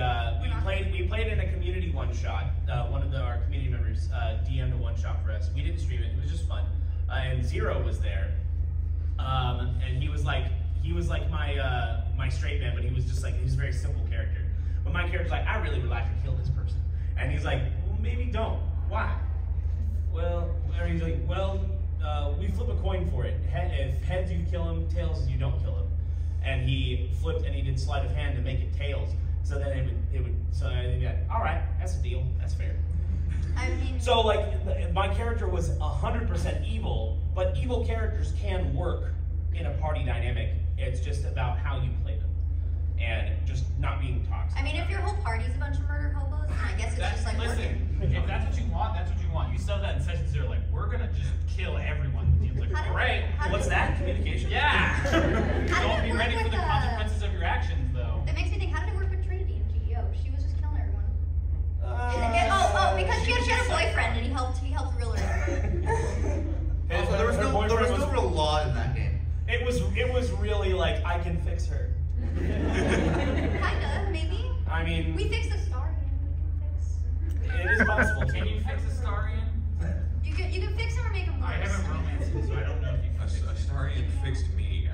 Speaker 1: played in a community one shot. One of our community members DM'd a one shot for us. We didn't stream it. It was just fun. And Zero was there, and he was like my straight man, but he was a very simple character. But my character's like, I really would like to kill this person, and he's like, well, maybe don't. Why? Well, or he's like, well, we flip a coin for it. If heads you kill him, tails you don't kill him. And he flipped and he did sleight of hand to make it tails. So then so I'd be like, all right, that's a deal. That's fair.
Speaker 4: I mean,
Speaker 1: So like my character was 100% evil, but evil characters can work in a party dynamic. It's just about how you play them and just not being toxic.
Speaker 4: I mean, if your whole party's a bunch of murder hobos, then I guess it's just like working.
Speaker 5: Listen, if that's what you want, that's what you want. You said that in session 0, like, we're gonna just kill everyone. The team's like,
Speaker 4: How did-
Speaker 5: great.
Speaker 4: how did-
Speaker 1: What's that? Communication?
Speaker 5: Yeah.
Speaker 4: How did
Speaker 5: Don't
Speaker 4: it
Speaker 5: be
Speaker 4: work
Speaker 5: ready for
Speaker 4: with,
Speaker 5: the consequences of your actions, though.
Speaker 4: That makes me think, how did it work with Trinity in GEO? She was just killing everyone. Because she had a boyfriend and he helped reel her in.
Speaker 6: Also, there was no real law in that game.
Speaker 1: It was really like, I can fix her.
Speaker 4: Kinda, maybe.
Speaker 1: I mean,
Speaker 4: We fixed the star we can fix.
Speaker 1: it is possible.
Speaker 5: Can you fix Astarion?
Speaker 4: You can fix him or make him worse.
Speaker 5: I haven't romanced him, so I don't know if you can fix him.
Speaker 2: Astarion fixed me. I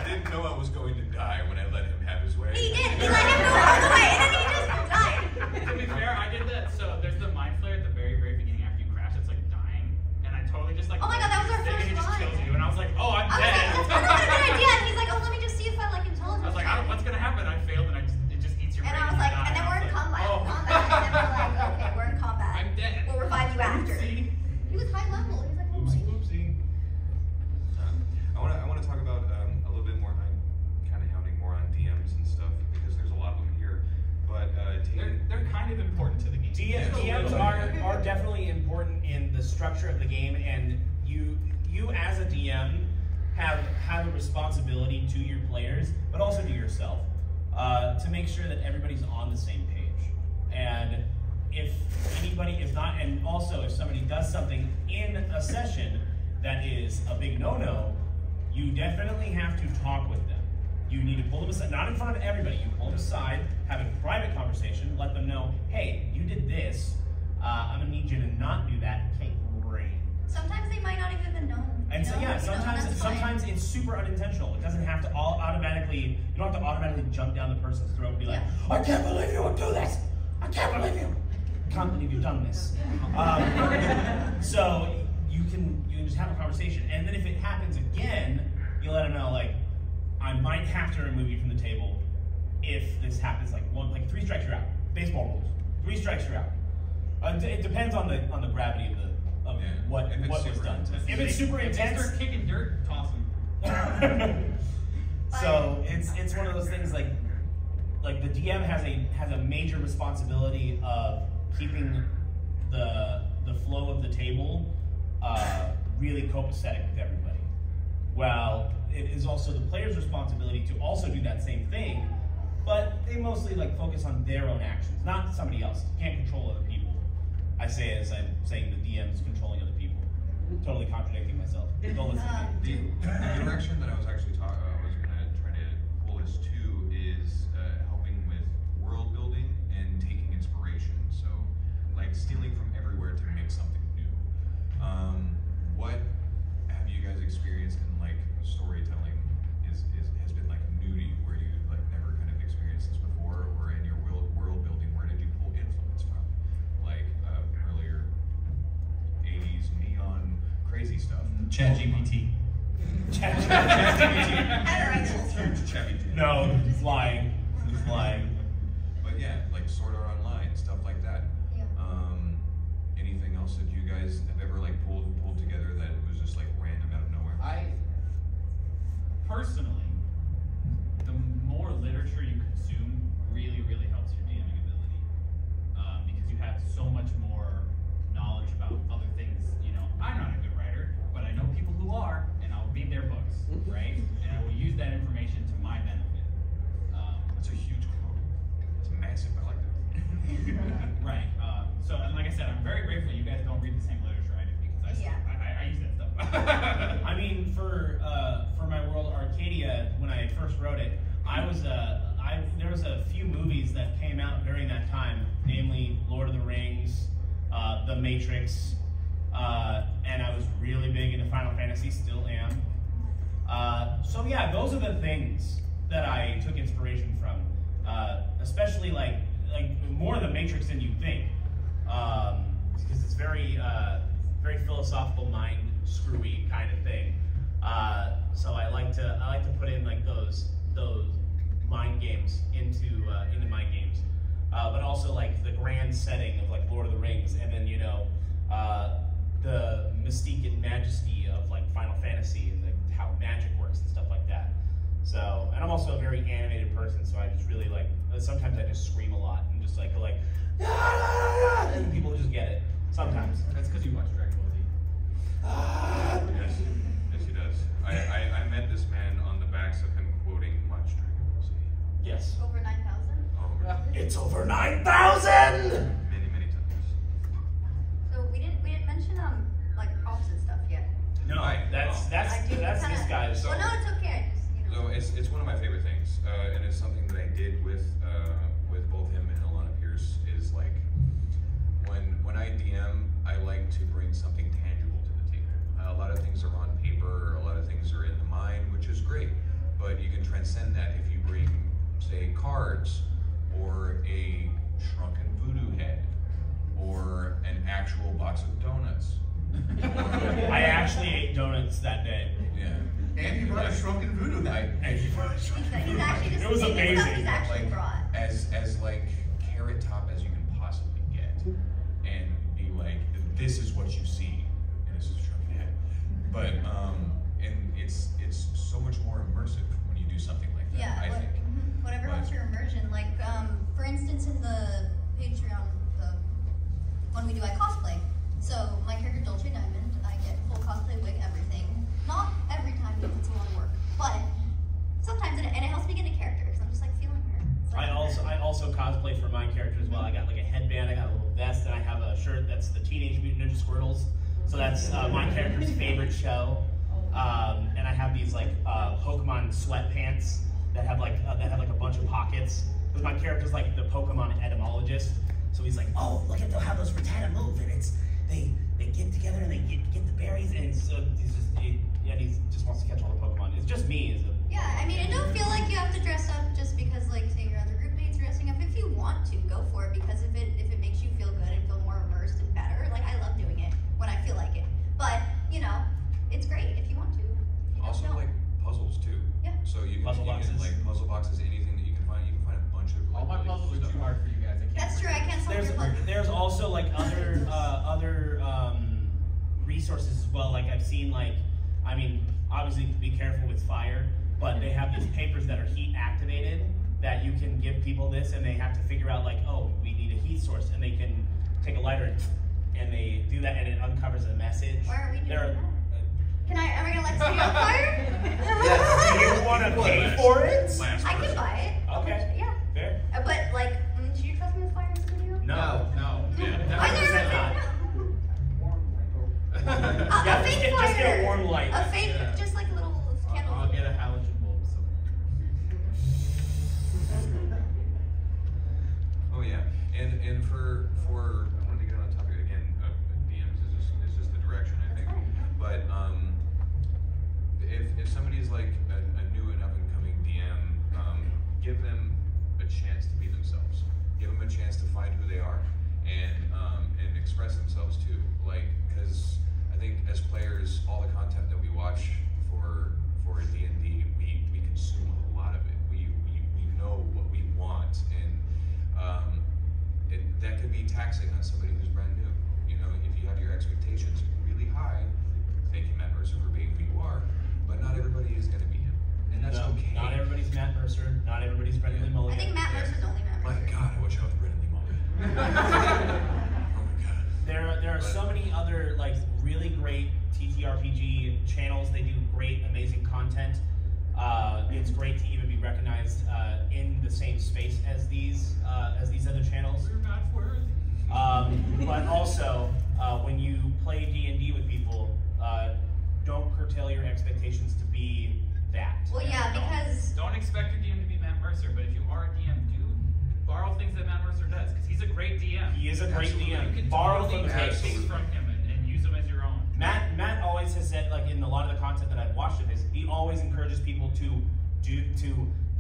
Speaker 2: didn't know I was going to die when I let him have his way.
Speaker 4: He did. He let him go all the way and then he just died.
Speaker 5: To be fair, I did that. So there's the mind flare at the very, very beginning after you crash. It's like dying, and I totally just like.
Speaker 4: Oh my God, that was our
Speaker 5: stick
Speaker 4: first
Speaker 5: and it just
Speaker 4: run.
Speaker 5: kills you, and I was like, oh, I'm
Speaker 4: I was like,
Speaker 5: dead.
Speaker 4: that's not a good idea. And he's like, oh, let me just see if I like intelligence.
Speaker 5: I was like, what's gonna happen? I failed, and it just eats your
Speaker 4: And
Speaker 5: brain.
Speaker 4: I was like,
Speaker 5: you die.
Speaker 4: and then
Speaker 5: I
Speaker 4: we're
Speaker 5: was
Speaker 4: in
Speaker 5: like,
Speaker 4: combat.
Speaker 5: oh.
Speaker 4: And then we're like, okay, we're in combat.
Speaker 5: I'm dead.
Speaker 4: We'll revive you after.
Speaker 5: See?
Speaker 4: He was high level. He was like, oh
Speaker 1: Oopsie,
Speaker 4: my.
Speaker 1: oopsie.
Speaker 2: I want to talk about a little bit more. I'm kind of hounding more on DMs and stuff because there's a lot of them here. But
Speaker 5: They're kind of important to the game.
Speaker 1: DMs are definitely important in the structure of the game, and you as a DM have a responsibility to your players, but also to yourself, to make sure that everybody's on the same page. And if somebody does something in a session that is a big no-no, you definitely have to talk with them. You need to pull them aside, not in front of everybody. You pull them aside, have a private conversation, let them know, hey, you did this. I'm gonna need you to not do that. Okay, great.
Speaker 4: Sometimes they might not even know.
Speaker 1: And so yeah, sometimes it's super unintentional. It doesn't have to you don't have to automatically jump down the person's throat and be like, I can't believe you would do this. I can't believe you. can't believe you've done this. So you can just have a conversation, and then if it happens again, you let them know, like, I might have to remove you from the table if this happens. Like 3 strikes you're out. Baseball rules. 3 strikes you're out. It depends on the gravity of what was done. If it's super intense,
Speaker 8: start kicking dirt, toss them.
Speaker 1: So it's one of those things like the DM has a major responsibility of keeping the flow of the table really copacetic with everybody. While it is also the player's responsibility to also do that same thing, but they mostly like focus on their own actions, not somebody else. You can't control other people. I say as I'm saying the DM is controlling other people. Totally contradicting myself. Don't listen to me.
Speaker 2: The direction that I was actually was going to try to pull us to is helping with world building and taking inspiration. So, like stealing from everywhere to make something new. What have you guys experienced in like storytelling has been like new to you, where you like never kind of experienced this before, or in your world building, where did you pull influence from? Like earlier 80s neon crazy stuff.
Speaker 5: ChatGPT.
Speaker 1: No, he's lying. He's lying.
Speaker 2: But yeah, like Sword Art Online, stuff like that.
Speaker 4: Yeah.
Speaker 2: Anything else that you guys have ever like pulled together that was just like random out of nowhere?
Speaker 8: Personally, the more literature you consume really, really helps your DMing ability, because you have so much more knowledge about other things. You know, I'm not a good writer, but I know people who are, and I'll read their books, right? And I will use that information to my benefit.
Speaker 2: That's a huge quote. It's massive. I like that.
Speaker 8: Right. So, and like I said, I'm very grateful you guys don't read the same literature I do, because I use that stuff.
Speaker 1: I mean, for my world Arcadia, when I first wrote it, there was a few movies that came out during that time, namely Lord of the Rings, The Matrix, and I was really big into Final Fantasy, still am. So yeah, those are the things that I took inspiration from, especially like more The Matrix than you think, because it's very philosophical, mind screwy kind of thing. So I like to put in like those mind games into my games, but also like the grand setting of like Lord of the Rings, and then the mystique and majesty of like Final Fantasy and like how magic works and stuff like that. So, and I'm also a very animated person, so I just really like. Sometimes I just scream a lot and just like go like, and people just get it. Sometimes.
Speaker 8: That's because you watch Dragon Ball Z.
Speaker 2: Yes, he does. I met this man on the backs of him quoting much Dragon Ball Z.
Speaker 1: Yes.
Speaker 4: Over 9,000?
Speaker 1: It's over 9,000!
Speaker 2: Many times.
Speaker 4: So we didn't mention like props and stuff yet.
Speaker 1: No, that's this guy's.
Speaker 4: Well, no, it's okay. I just,
Speaker 2: So it's one of my favorite things, and it's something that I did with both him and Alana Pierce. Is like when I DM, I like to bring something tangible to the table. A lot of things are on paper, a lot of things are in the mind, which is great. But you can transcend that if you bring, say, cards, or a shrunken voodoo head, or an actual box of donuts.
Speaker 1: I actually ate donuts that day.
Speaker 2: Yeah.
Speaker 6: And you brought a shrunken voodoo head.
Speaker 4: he's actually just
Speaker 1: It was
Speaker 4: taking
Speaker 1: amazing.
Speaker 4: stuff he's actually
Speaker 2: Like,
Speaker 4: brought.
Speaker 2: as like carrot top as you can possibly get, and be like, this is what you see, and this is a shrunken head. But and it's so much more immersive when you do something like that.
Speaker 4: Yeah,
Speaker 2: I think.
Speaker 4: Whatever
Speaker 2: But-
Speaker 4: helps your immersion. Like, for instance, in the Patreon, when we do cosplay. So my character Dolce Diamond, I get full cosplay wig, everything. Not every time because it's a lot of work, but sometimes and it helps me get a character because I'm just like feeling her. It's like,
Speaker 1: I also cosplay for my character as well. I got like a headband, I got a little vest, and I have a shirt that's the Teenage Mutant Ninja Squirtles. So that's my character's favorite show. And I have these like Pokemon sweatpants that have like a bunch of pockets. Because my character's like the Pokemon etymologist. So he's like, oh, look at how those Rattata move, and it's they get together and they get the berries, and so he just wants to catch all the Pokemon. It's just me.
Speaker 4: yeah, I mean, and don't feel like you have to dress up just because like say your other group mates dress interesting. If you want to, go for it, because if it makes you feel good and feel more immersed and better, like I love doing it when I feel like it. But you know, it's great if you want to. If you
Speaker 2: Also,
Speaker 4: don't.
Speaker 2: like puzzles too.
Speaker 4: Yeah.
Speaker 2: So you can,
Speaker 1: Puzzle boxes.
Speaker 2: like puzzle boxes, anything that you can find. You can find a bunch of.
Speaker 8: All my
Speaker 2: really
Speaker 8: puzzles
Speaker 2: cool
Speaker 8: are
Speaker 2: stuff.
Speaker 8: too hard for you guys. I can't.
Speaker 4: That's true. I can't solve your puzzle.
Speaker 1: There's also like other resources as well. Like I've seen, like, I mean, obviously be careful with fire, but they have these papers that are heat activated that you can give people this, and they have to figure out like, oh, we need a heat source, and they can take a lighter and they do that, and it uncovers a message.
Speaker 4: Why are we doing
Speaker 1: There are-
Speaker 4: that? Am I gonna light something on fire?
Speaker 1: Do you want to pay for it?
Speaker 2: Last
Speaker 4: I can
Speaker 2: person.
Speaker 4: buy it.
Speaker 1: Okay.
Speaker 4: Yeah.
Speaker 1: Fair.
Speaker 4: But like, do you trust me with fire in this video?
Speaker 1: No.
Speaker 8: No.
Speaker 2: Yeah.
Speaker 4: Why is there
Speaker 1: 100% not.
Speaker 4: a
Speaker 1: Yeah,
Speaker 4: fake
Speaker 1: just
Speaker 4: fire?
Speaker 1: get a warm light.
Speaker 4: A fake,
Speaker 8: Yeah.
Speaker 4: just like a little candle.
Speaker 8: I'll get a halogen bulb somewhere.
Speaker 2: Oh yeah, and for I wanted to get on the topic again. DMs is just the direction, I think. But if somebody is like a new and up and coming DM, give them a chance to be themselves. Give them a chance to find who they are and express themselves too. Like, because I think as players, all the content that we watch for D&D, we consume a lot of it. We know what we want, and that could be taxing on somebody who's brand new. You know, if you have your expectations really high, thank you, Matt Mercer, for being who you are, but not everybody is going to be him, and that's
Speaker 1: No,
Speaker 2: okay.
Speaker 1: Not everybody's Matt Mercer. Not everybody's Brendan Lee
Speaker 4: I
Speaker 1: Mulligan.
Speaker 4: think Matt Mercer's only Matt
Speaker 2: My
Speaker 4: Mercer.
Speaker 2: God, I wish I was Brendan Lee Mulligan. Oh my God.
Speaker 1: There are so many other like really great TTRPG channels. They do great, amazing content. It's great to even be recognized in the same space as these other channels.
Speaker 8: We're not worthy.
Speaker 1: But also, when you play D&D with people, don't curtail your expectations to be that.
Speaker 4: Well, yeah, because
Speaker 8: Don't expect your DM to be Matt Mercer, but if you are a DM, do borrow things that Matt Mercer does, because he's a great DM.
Speaker 1: He is a great
Speaker 2: Absolutely.
Speaker 8: You
Speaker 1: DM.
Speaker 8: can
Speaker 1: Borrow
Speaker 8: totally
Speaker 1: from
Speaker 8: take
Speaker 1: him.
Speaker 8: things from him and use them as your own.
Speaker 1: Matt always has said, like in a lot of the content that I've watched of his, he always encourages people to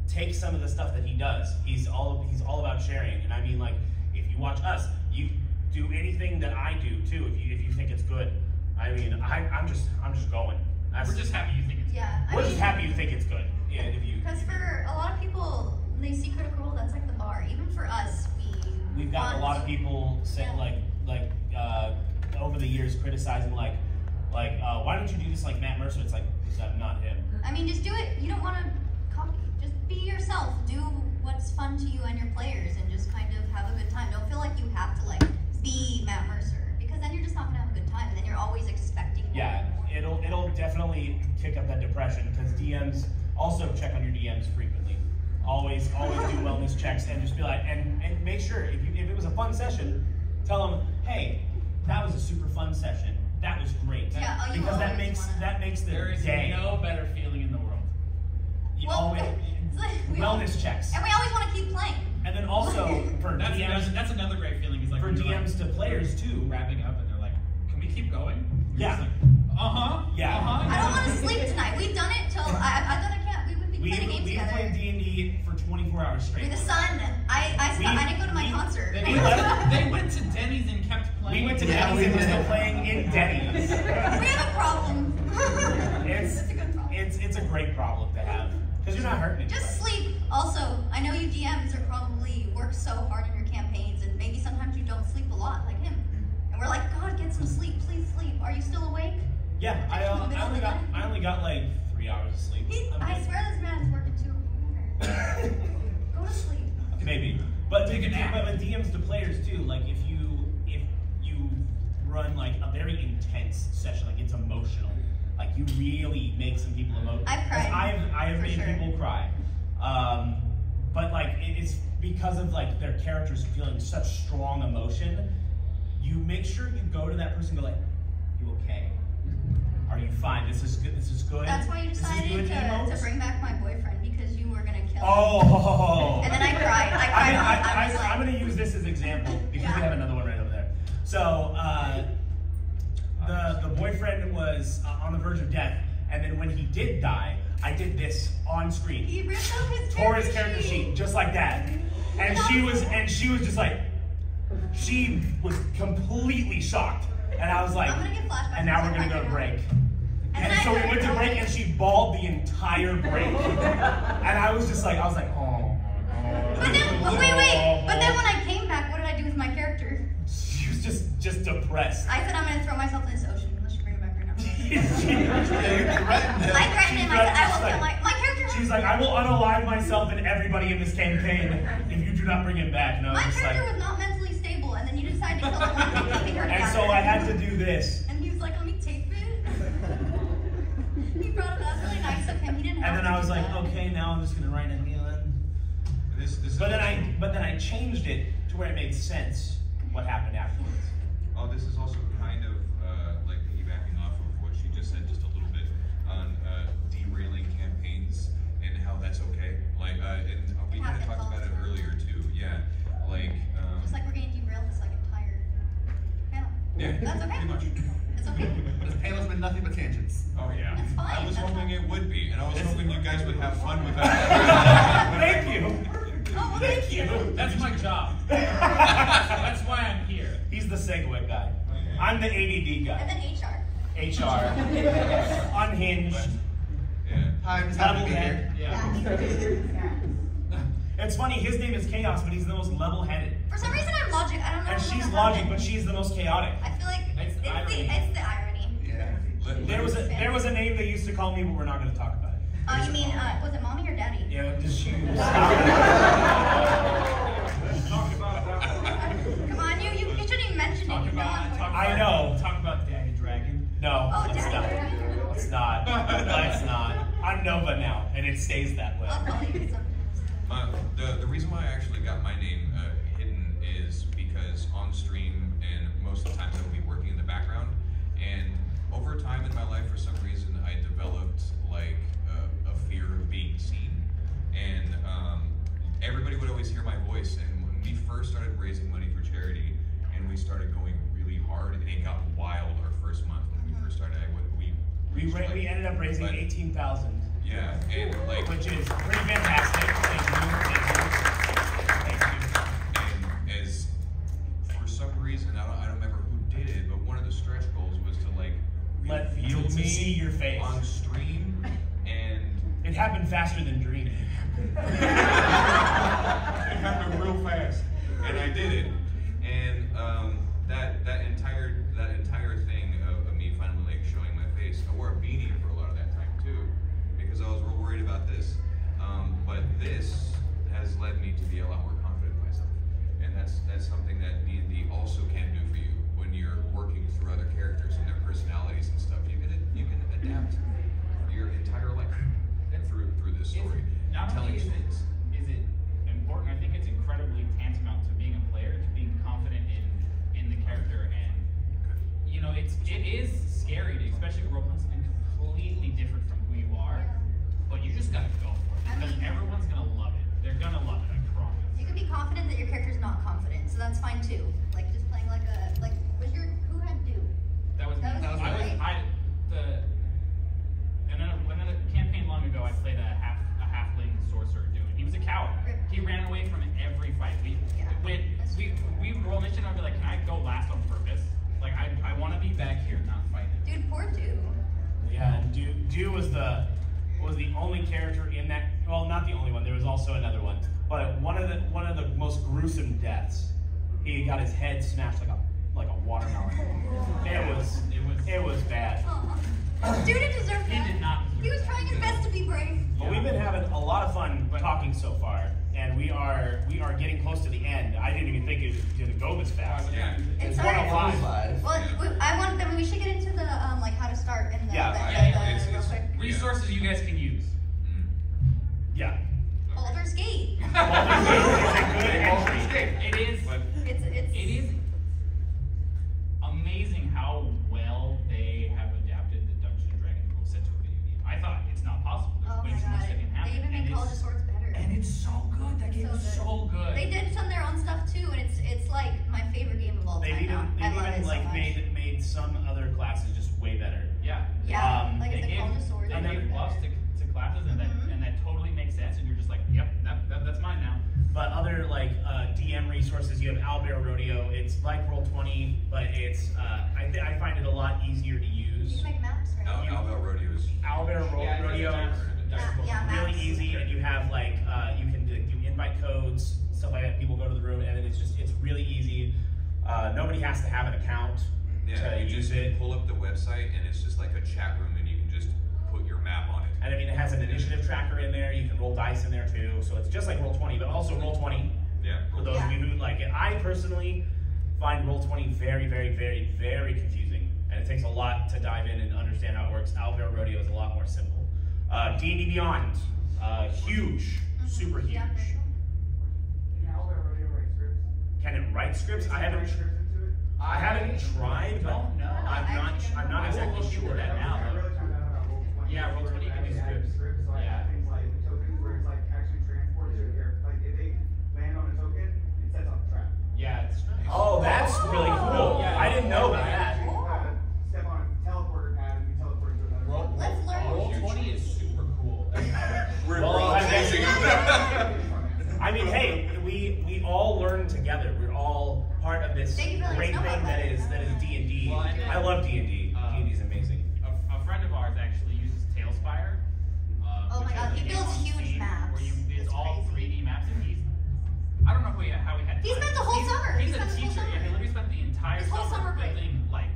Speaker 1: take some of the stuff that he does. He's all about sharing, and I mean, like, if you watch us, you do anything that I do too. If you think it's good, I mean, I'm just going.
Speaker 8: We're just happy you think it's
Speaker 4: yeah,
Speaker 1: We're just happy you think it's good. Yeah, if you.
Speaker 4: Because for a lot of people, when they see Critical Role, that's like the bar. Even for us,
Speaker 1: We've got a lot of people say over the years criticizing like why don't you do this like Matt Mercer? It's like, because I'm not him.
Speaker 4: I mean, just do it. You don't want to copy. Just be yourself. Do what's fun to you and your players, and just kind of have a good time. Don't feel like you have to like be Matt Mercer, because then you're just not gonna have a good time, and then you're always expecting more.
Speaker 1: Yeah, it'll definitely kick up that depression, because DMs also check on your DMs frequently. Always do wellness checks, and just be like, and make sure if it was a fun session, tell them, hey, that was a super fun session. That was great.
Speaker 4: Yeah, oh, you
Speaker 1: because that
Speaker 4: always
Speaker 1: makes the
Speaker 8: There is
Speaker 1: day.
Speaker 8: no better feeling in the world.
Speaker 1: You
Speaker 4: Well,
Speaker 1: always,
Speaker 4: it's like
Speaker 1: wellness checks,
Speaker 4: and we always want to keep playing.
Speaker 1: and then also for
Speaker 8: That's another great feeling. Is like
Speaker 1: for
Speaker 8: when you're,
Speaker 1: DMs to players too.
Speaker 8: wrapping up and they're like, "Can we keep going?" You're
Speaker 1: Yeah.
Speaker 8: just like,
Speaker 1: Yeah.
Speaker 4: I don't want to sleep tonight. We've done it till I thought I can't. We've been playing a game
Speaker 1: We
Speaker 4: together.
Speaker 1: played D&D for 24 hours straight.
Speaker 4: With the sun. I didn't go to my concert.
Speaker 8: They went to Denny's and kept playing.
Speaker 1: We went to
Speaker 6: Yeah,
Speaker 1: Denny's
Speaker 6: we
Speaker 1: and we're
Speaker 6: did.
Speaker 1: still playing in Denny's.
Speaker 4: We have a problem.
Speaker 1: It's
Speaker 4: That's a good problem.
Speaker 1: it's a great problem to have, because you're not hurting anybody.
Speaker 4: Just sleep. Also, I know you DMs are probably work so hard on your campaigns, and maybe sometimes you don't sleep a lot, like him. And we're like, God, get some sleep, please sleep. Are you still awake?
Speaker 1: Yeah, I only got like 3 hours of sleep.
Speaker 4: I swear this man is working too. Go to sleep.
Speaker 1: Maybe, but
Speaker 8: Take a nap.
Speaker 1: but DMs to players too. Like if you run like a very intense session, like it's emotional, like you really make some people emotional.
Speaker 4: I've cried,
Speaker 1: I have
Speaker 4: for
Speaker 1: made
Speaker 4: sure.
Speaker 1: people cry. But like it's because of like their characters feeling such strong emotion. You make sure you go to that person and go like, "You okay? Are you fine? This is good. This is good."
Speaker 4: That's why you
Speaker 1: This is
Speaker 4: decided
Speaker 1: good
Speaker 4: to
Speaker 1: emotes."
Speaker 4: bring back my boyfriend, because you were gonna kill him.
Speaker 1: Oh.
Speaker 4: And then I cried. I cried a lot. I was like,
Speaker 1: I'm going to use this as example, because
Speaker 4: Yeah.
Speaker 1: we have another one right over there. So the boyfriend was on the verge of death, and then when he did die, I did this on screen.
Speaker 4: he ripped up his
Speaker 1: Tore his character sheet just like that. And she was just like, she was completely shocked. And I was like,
Speaker 4: I'm gonna get flashbacks.
Speaker 1: and now we're gonna go to break. And so we went to break and she bawled the entire break. And I was like, oh my God.
Speaker 4: But then, but then when I came back, what did I do with my character?
Speaker 1: She was just depressed.
Speaker 4: I said I'm gonna throw myself in this ocean unless you bring it back right now. I threatened him. I said I will kill my character.
Speaker 1: She's like, I will unalive myself and everybody in this campaign if you do not bring him back. And I was
Speaker 4: My
Speaker 1: just
Speaker 4: character
Speaker 1: like,
Speaker 4: was not mentally stable, and then you decided to kill the one that keeping her together.
Speaker 1: and so I had to do this.
Speaker 4: And he was like, let me tape it. He brought it up. Really nice of him. He didn't have
Speaker 1: And then
Speaker 4: to
Speaker 1: I was
Speaker 4: do
Speaker 1: like,
Speaker 4: that.
Speaker 1: okay, now I'm just gonna write a healing. But then I changed it to where it made sense what happened afterwards.
Speaker 2: Oh, this is also kind of like piggybacking off of what she just said just a little bit on derailing campaigns and how that's okay. Like, and we kind of talked about it earlier too. Yeah, like.
Speaker 4: Just like we're getting derailed this like entire panel.
Speaker 2: Yeah,
Speaker 4: That's okay.
Speaker 2: pretty much.
Speaker 4: It's okay.
Speaker 6: This panel's been nothing but tangents.
Speaker 2: Oh yeah.
Speaker 4: That's fine.
Speaker 2: I was
Speaker 4: That's
Speaker 2: hoping
Speaker 4: fine.
Speaker 2: it would be, and I was hoping you guys would have fun with that.
Speaker 1: Thank you.
Speaker 4: Oh, well, thank you.
Speaker 8: That's my job. That's why I'm here.
Speaker 1: He's the segue guy. I'm the ADD
Speaker 4: And
Speaker 1: guy.
Speaker 4: then HR.
Speaker 1: HR. Unhinged.
Speaker 2: Yeah.
Speaker 6: Hi, I'm just happy to be here.
Speaker 8: Yeah.
Speaker 1: It's funny, his name is Chaos, but he's the most level-headed.
Speaker 4: For some reason, I'm Logic. I don't know.
Speaker 1: And
Speaker 4: how
Speaker 1: she's
Speaker 4: that
Speaker 1: Logic,
Speaker 4: happened.
Speaker 1: but she's the most chaotic.
Speaker 4: I feel like
Speaker 8: It's
Speaker 4: it's
Speaker 8: irony.
Speaker 4: the irony.
Speaker 6: Yeah.
Speaker 1: There was a name they used to call me, but we're not going to talk about it.
Speaker 4: You mean, was it mommy or daddy?
Speaker 1: Yeah, does she stop?
Speaker 5: Talk about that.
Speaker 4: Come on, you shouldn't even mention it. You know I'm
Speaker 1: I know.
Speaker 5: Talk about Daddy Dragon.
Speaker 1: No,
Speaker 4: Oh,
Speaker 1: let's
Speaker 4: Daddy
Speaker 1: not.
Speaker 4: Dragon.
Speaker 1: Let's not. Let's not. I'm Nova now, and it stays that way.
Speaker 4: I'll call you sometimes.
Speaker 2: The reason why I actually got my name hidden is because on stream and most of the times I would be working in the background, and over time in my life for some reason I developed like a fear of being seen, and everybody would always hear my voice. And when we first started raising money for charity and we started going really hard, and it got wild our first month when we first started.
Speaker 1: We ended up raising 18,000.
Speaker 2: Yeah, and like
Speaker 1: which is pretty fantastic. Thank you.
Speaker 2: And as for some reason, I don't remember who did it, but one of the stretch goals was to like reveal
Speaker 1: to
Speaker 2: me
Speaker 1: see your face
Speaker 2: on stream, and
Speaker 1: it happened faster than dreaming.
Speaker 2: it happened real fast, and I did it. And that entire thing of me finally like showing my face, I wore a beanie for a lot of that time too, because I was real worried about this. But this has led me to be a lot more confident in myself, and that's something that D&D also can do for you when you're working through other characters and their personalities and stuff. You can adapt your entire life through this story,
Speaker 8: Not
Speaker 2: telling
Speaker 8: only
Speaker 2: things.
Speaker 8: is it important, I think it's incredibly tantamount to being a player, to being confident in the character, and you know, it is scary, especially role playing something completely different from who you are, but you just gotta go for it because everyone's gonna love it. They're gonna love it, I promise.
Speaker 4: You can be confident that your character's not confident, so that's fine too. Like just playing who had do?
Speaker 8: That was
Speaker 4: That
Speaker 8: me.
Speaker 4: was
Speaker 8: I
Speaker 4: great.
Speaker 8: in a campaign long ago, I played a halfling sorcerer dude. He was a coward. He ran away from every fight. We roll mission. I'd be like, can I go last on purpose? Like I want to be back here, not fighting.
Speaker 4: Dude, poor dude.
Speaker 1: Yeah, and Dew was the only character in that. Well, not the only one. There was also another one, but one of the most gruesome deaths. He got his head smashed like a watermelon. It was bad.
Speaker 4: Aw. Dude didn't deserve that.
Speaker 8: He did not.
Speaker 4: He was trying his best to be brave.
Speaker 1: But we've been having a lot of fun talking so far, and we are getting close to the end. I didn't even think it was going to go this fast.
Speaker 2: Yeah.
Speaker 1: It's
Speaker 4: alright.
Speaker 1: 105.
Speaker 4: Well, we should get into the like how to start and the
Speaker 2: it's
Speaker 4: real quick.
Speaker 8: Resources you guys can use.
Speaker 1: Yeah.
Speaker 4: Baldur's Gate.
Speaker 8: It is. It is amazing how well they have adapted the Dungeons and Dragons rule set to a video game. I thought it's not possible. There's
Speaker 4: Oh
Speaker 8: way
Speaker 4: my
Speaker 8: too much
Speaker 4: god.
Speaker 8: that can happen.
Speaker 4: They even
Speaker 8: and
Speaker 4: made College of Swords better.
Speaker 8: and it's so good. That game is so good.
Speaker 4: They did some of their own stuff too, and it's like my favorite game of all
Speaker 1: They've
Speaker 4: time
Speaker 1: even
Speaker 4: now. I love it so
Speaker 1: like
Speaker 4: much.
Speaker 1: made some other classes just way better.
Speaker 8: Yeah.
Speaker 4: Yeah,
Speaker 1: Um,
Speaker 4: like
Speaker 8: They
Speaker 4: the
Speaker 8: gave,
Speaker 4: College of Swords.
Speaker 8: they gave buffs to classes, and that totally makes sense, and you're just like, yep, that's mine now.
Speaker 1: But other like DM resources, you have Owlbear Rodeo. It's like Roll20, but it's I find it a lot easier to
Speaker 4: You
Speaker 1: use.
Speaker 4: can make maps, right?
Speaker 2: Owlbear Rodeo is
Speaker 1: Rodeo
Speaker 4: Yeah,
Speaker 1: really
Speaker 4: maps.
Speaker 1: easy, and you have like you can do invite codes, stuff like that. People go to the room, and then it's really easy. Nobody has to have an account
Speaker 2: Yeah,
Speaker 1: to
Speaker 2: you
Speaker 1: use
Speaker 2: just
Speaker 1: it.
Speaker 2: pull up the website and it's just like a chat room and you can just put your map on it.
Speaker 1: And I mean, it has an initiative tracker in there. You can roll dice in there too. So it's just like Roll20, but also Roll20.
Speaker 2: Yeah.
Speaker 1: For those of you who like it, I personally find Roll20 very, very, very, very confusing, and it takes a lot to dive in and understand how it works. Owlbear Rodeo is a lot more simple. D&D Beyond, huge, super huge.
Speaker 4: Yeah, very cool.
Speaker 1: Can it write scripts? I haven't tried, but
Speaker 8: don't know.
Speaker 1: I'm not exactly sure.
Speaker 8: That now, though. Yeah, Roll20 can do scripts. Yeah.
Speaker 7: Things like tokens where it's like actually transports you here. Like if they land on a token, it sets off a trap.
Speaker 8: Yeah, it's
Speaker 1: Oh, that's really cool.
Speaker 8: Yeah.
Speaker 1: I didn't know about that.
Speaker 7: Step on a teleporter pad and you teleport to another.
Speaker 4: Let's learn.
Speaker 8: Roll20 is super cool.
Speaker 2: We're
Speaker 1: Well,
Speaker 2: all chasing.
Speaker 1: I mean, hey, we all learn together. We're all part of this
Speaker 4: Thank you for
Speaker 1: great
Speaker 4: letting us
Speaker 1: thing
Speaker 4: know
Speaker 1: that
Speaker 4: about
Speaker 1: is D&D.
Speaker 8: Well, and then,
Speaker 1: I love D&D. D&D is amazing.
Speaker 8: A friend of ours actually uses Tailspire.
Speaker 4: Oh my
Speaker 8: which
Speaker 4: God,
Speaker 8: is
Speaker 4: he
Speaker 8: a game
Speaker 4: builds
Speaker 8: on
Speaker 4: huge
Speaker 8: Steam
Speaker 4: maps.
Speaker 8: Where it's
Speaker 4: It's
Speaker 8: all
Speaker 4: crazy.
Speaker 8: 3D maps, and I don't know how he had.
Speaker 4: He
Speaker 8: time.
Speaker 4: spent the whole summer.
Speaker 8: He's
Speaker 4: He
Speaker 8: a
Speaker 4: spent the whole
Speaker 8: teacher.
Speaker 4: summer.
Speaker 8: Yeah, he literally spent the entire
Speaker 4: His whole summer break.
Speaker 8: building like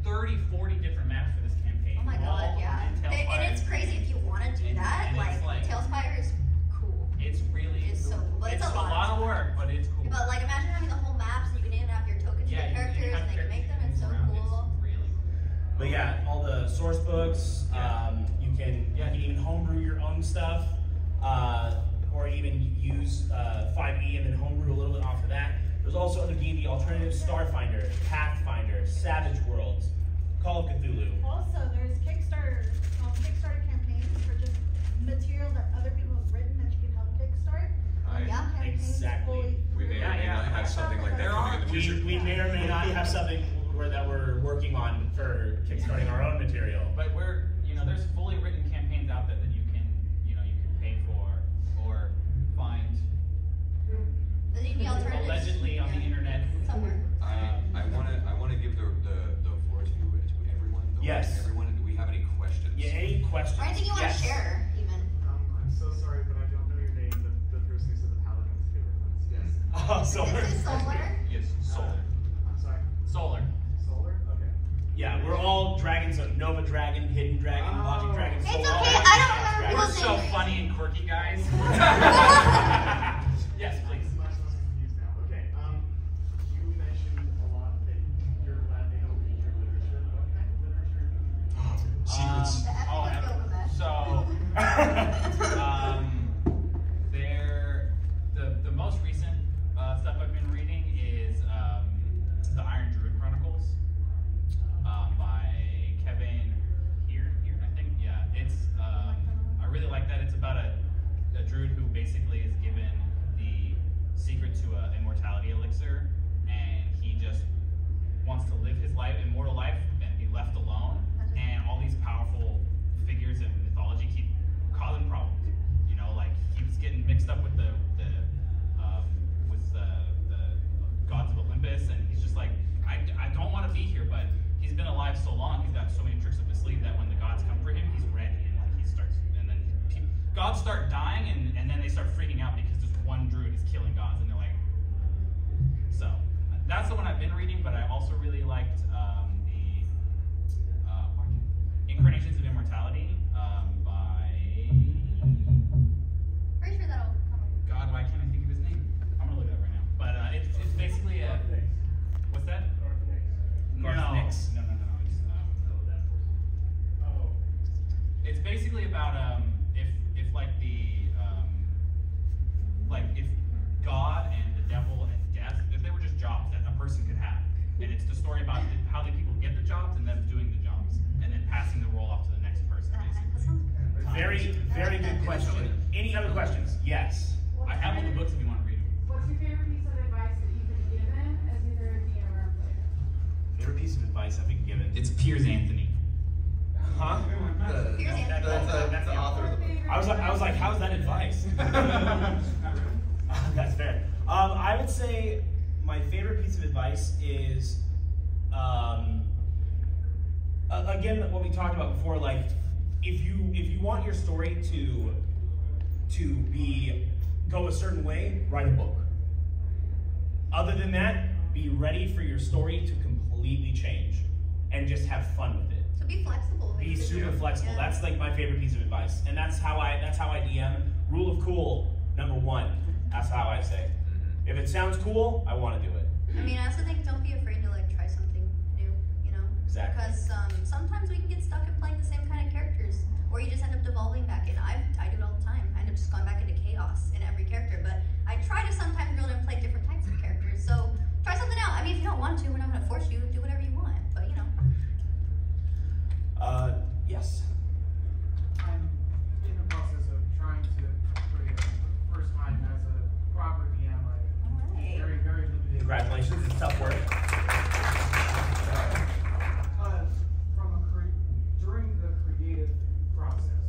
Speaker 8: 30, 40 different maps for this campaign.
Speaker 4: Oh my
Speaker 8: all
Speaker 4: God, yeah.
Speaker 8: in Tailspire.
Speaker 4: And it's crazy if you want to do
Speaker 8: And-
Speaker 4: that.
Speaker 8: and it's
Speaker 4: Like,
Speaker 8: like-
Speaker 4: Tailspire is cool.
Speaker 8: It's really
Speaker 4: It's so cool, but it's a lot.
Speaker 8: of work, but it's cool.
Speaker 4: But like, imagine having the whole maps and you can even have your tokens for
Speaker 8: Yeah,
Speaker 4: your characters and they can make them. It's so
Speaker 8: around.
Speaker 4: cool.
Speaker 8: It's really cool.
Speaker 1: But yeah, all the source books.
Speaker 8: Yeah.
Speaker 1: You can even homebrew your own stuff, or even use 5e and then homebrew a little bit off of that. There's also other D&D alternatives: Starfinder, Pathfinder, Savage Worlds, Call of Cthulhu.
Speaker 9: Also, there's Kickstarter campaigns for just material that other people have written that you can help kickstart.
Speaker 4: Yeah.
Speaker 9: Campaigns
Speaker 1: Exactly.
Speaker 9: fully
Speaker 2: We may or may not have something like that coming in the future.
Speaker 1: We may or may not have something that we're working on for kickstarting our own material.
Speaker 8: But there's fully written campaigns out there that you can pay for or find
Speaker 4: The D&D alternatives.
Speaker 8: allegedly on the internet.
Speaker 4: Somewhere.
Speaker 2: I want to give the floor to everyone.
Speaker 1: Yes.
Speaker 2: Everyone, do we have any questions?
Speaker 1: Yeah, any questions?
Speaker 4: Or anything you want
Speaker 1: Yes.
Speaker 4: to share, even.
Speaker 7: I'm so sorry, but I don't know your name. The person who said the paladin's favorite ones. Yes.
Speaker 1: Oh, so
Speaker 4: This is Solar.
Speaker 8: Yes, solar.
Speaker 7: I'm sorry.
Speaker 8: Solar.
Speaker 7: Solar? Okay.
Speaker 1: yeah, we're all dragons of Nova Dragon, Hidden Dragon, Logic Dragon.
Speaker 4: It's
Speaker 1: Soul
Speaker 4: okay,
Speaker 1: Dragon,
Speaker 4: I don't
Speaker 1: Chaos
Speaker 4: remember
Speaker 1: Dragon.
Speaker 8: We're
Speaker 4: people's
Speaker 8: so
Speaker 4: names.
Speaker 8: funny and quirky, guys. Yes, please.
Speaker 7: I'm much less confused now. Okay. You mentioned a lot that you're glad they don't read your literature. What kind of literature do you read?
Speaker 2: Secrets.
Speaker 4: The
Speaker 8: Oh,
Speaker 4: epic of Gilgamesh.
Speaker 8: so the most recent stuff I've been reading is the Iron Druid Chronicles by Kevin here, I think. Yeah, it's I really like that. It's about a druid who basically is given the secret to an immortality elixir, and he just wants to live his immortal life, and be left alone. And all these powerful figures in mythology keep causing problems. Like he was getting mixed up with the gods of Olympus, and he's just like, I don't want to be here, but he's been alive so long, he's got so many tricks up his sleeve that when the gods come for him, he's ready, and like he starts, and then gods start dying, and then they start freaking out because this one druid is killing gods, and they're like, so that's the one I've been reading, but I also really liked the Incarnations of Immortality by
Speaker 4: Pretty sure that'll come up.
Speaker 8: God. Why can't I think of his name? I'm gonna look it up right now. But it's basically a what's that?
Speaker 1: Garth Nix.
Speaker 8: No. It's basically about if like the like if God and the devil and death, if they were just jobs that a person could have, and it's the story about how the people get the jobs and them doing the jobs, and then passing the role off to the next person.
Speaker 4: That
Speaker 8: Basically.
Speaker 4: sounds good.
Speaker 1: Very, very good question. Any other questions? Yes.
Speaker 8: I have all the books if you want to read them.
Speaker 9: What's your favorite piece of advice that you've been given as either a DM or a player?
Speaker 1: Favorite piece of advice I've been given.
Speaker 8: It's Piers Anthony.
Speaker 1: Huh?
Speaker 6: That's the author of the book.
Speaker 1: I was like, how's that advice? That's fair. I would say my favorite piece of advice is, again, what we talked about before. Like, if you want your story to go a certain way, write a book. Other than that, be ready for your story to completely change, and just have fun with it.
Speaker 4: So be flexible.
Speaker 1: Be super flexible.
Speaker 4: Yeah.
Speaker 1: That's like my favorite piece of advice, and that's how I DM. Rule of cool, #1. That's how I say. If it sounds cool, I want to do it.
Speaker 4: I mean, I also think don't be afraid to like try something new. You know.
Speaker 1: Exactly.
Speaker 4: Because sometimes we can get stuck in playing the same kind of characters, or you just end up devolving back in. I do it all the time. I end up just going back into chaos in every character, but I try to sometimes build and play different types of characters. So try something out. I mean, if you don't want to, we're not going to force you. Do whatever you want. But you know.
Speaker 1: Yes.
Speaker 7: I'm in the process of trying to create for the first time as a proper DM.
Speaker 4: Alright.
Speaker 7: Very, very limited.
Speaker 1: Congratulations. It's tough work.
Speaker 7: During the creative process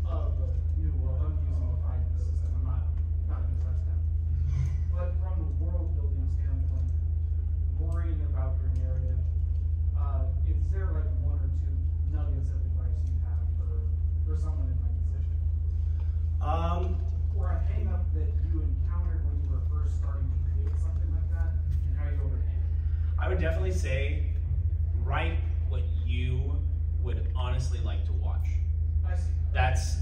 Speaker 7: of the new world, I'm using the fighting system. I'm not going to touch that. But from the world building standpoint, worrying about your narrative, is there like one or two nuggets of advice you have for someone in my position? Or a hang up that you encountered when you were first starting to create something like that, and how you overcame it?
Speaker 1: I would definitely say write what you would honestly like to watch.
Speaker 7: I see.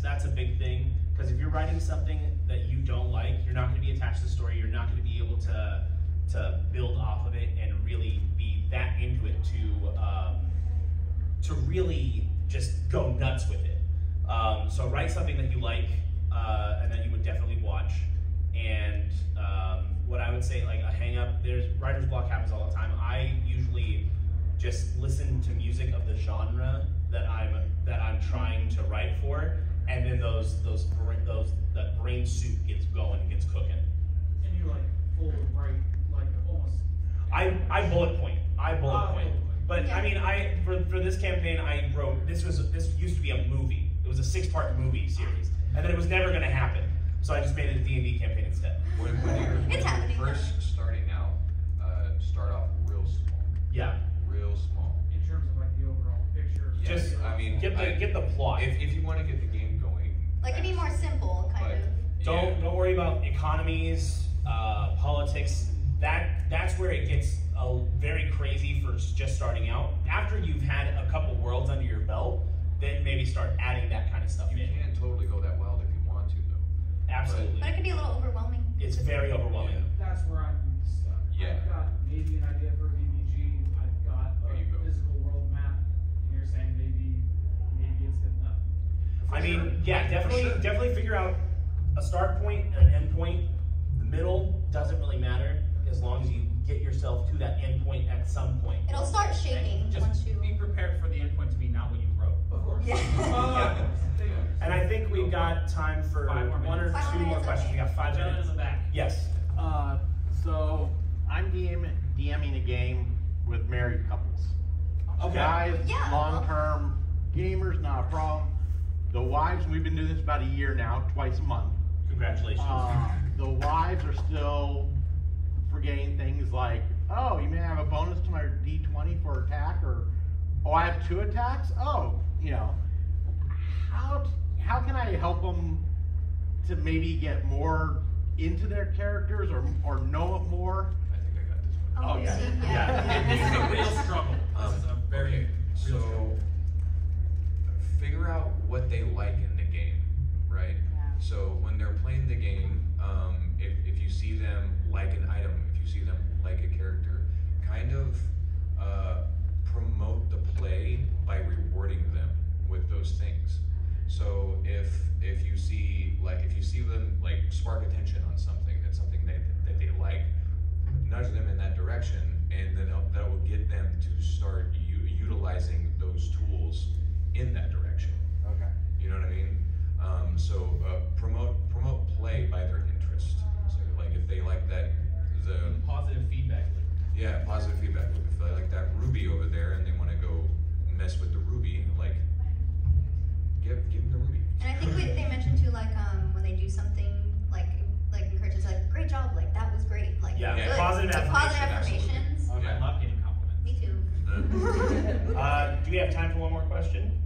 Speaker 1: That's a big thing, because if you're writing something that you don't like, you're not going to be attached to the story. You're not going to be able to build off of it and really be that into it to really just go nuts with it. So write something that you like and that you would definitely watch. And what I would say, like a hang up, there's writer's block happens all the time. I usually just listen to music of the genre that I'm trying to write for, and then that brain soup gets going and gets cooking.
Speaker 7: And you like full right, like almost.
Speaker 1: I bullet point. But I mean, for this campaign, I wrote this used to be a movie. It was a 6-part movie series, and then it was never going to happen. So I just made it a D&D campaign instead.
Speaker 2: When
Speaker 4: It's happening.
Speaker 2: you're first starting out, start off real small.
Speaker 1: Yeah.
Speaker 2: Real small.
Speaker 7: In terms of like the overall picture.
Speaker 1: Just
Speaker 2: I mean,
Speaker 1: get the plot.
Speaker 2: If you want to get the game going,
Speaker 4: Like to be more simple, kind of.
Speaker 1: Don't worry about economies, politics. That's where it gets very crazy for just starting out. After you've had a couple worlds under your belt, then maybe start adding that kind of stuff
Speaker 2: you
Speaker 1: in.
Speaker 2: can totally go that wild if you want to, though.
Speaker 1: Absolutely.
Speaker 4: But it can be a little overwhelming.
Speaker 1: It's very overwhelming.
Speaker 7: That's where I'm stuck.
Speaker 2: Yeah.
Speaker 7: I've got maybe an idea for a VBG. I've got a
Speaker 2: There you go.
Speaker 7: physical world map, and you're saying maybe it's good enough.
Speaker 1: I mean, yeah,
Speaker 2: For sure.
Speaker 1: definitely figure out a start point and an end point. The middle doesn't really matter as long as you get yourself to that end point at some point.
Speaker 4: It'll start shaking once
Speaker 8: Just
Speaker 4: you.
Speaker 8: be prepared for the endpoint to be not what you wrote.
Speaker 7: Of course.
Speaker 4: Yeah.
Speaker 1: And I think we've got time for
Speaker 8: 5 more
Speaker 1: one or
Speaker 8: minutes.
Speaker 1: 2 more questions. We got 5
Speaker 8: Gentleman
Speaker 1: minutes.
Speaker 8: in the back.
Speaker 1: Yes.
Speaker 10: So I'm DMing a game with married couples.
Speaker 1: Okay.
Speaker 10: Guys,
Speaker 4: Yeah.
Speaker 10: long-term gamers, not a problem. The wives, we've been doing this about a year now, twice a month.
Speaker 1: Congratulations.
Speaker 10: The wives are still forgetting things like, oh, you may have a bonus to my D20 for attack, or, oh, I have 2 attacks? Oh, you know. How can I help them to maybe get more into their characters or know it more?
Speaker 2: I think I got this one.
Speaker 1: Oh, yeah.
Speaker 4: see,
Speaker 1: Yeah.
Speaker 8: This is a real struggle. This is a very
Speaker 2: Okay,
Speaker 8: real struggle.
Speaker 2: so figure out what they like in the game, right? So when they're playing the game, if you see them like an item, if you see them like a character, kind of promote the play by rewarding them with those things. So if you see them like spark attention on something, that's something that they like, nudge them in that direction, and then that will get them
Speaker 1: Do we have time for one more question?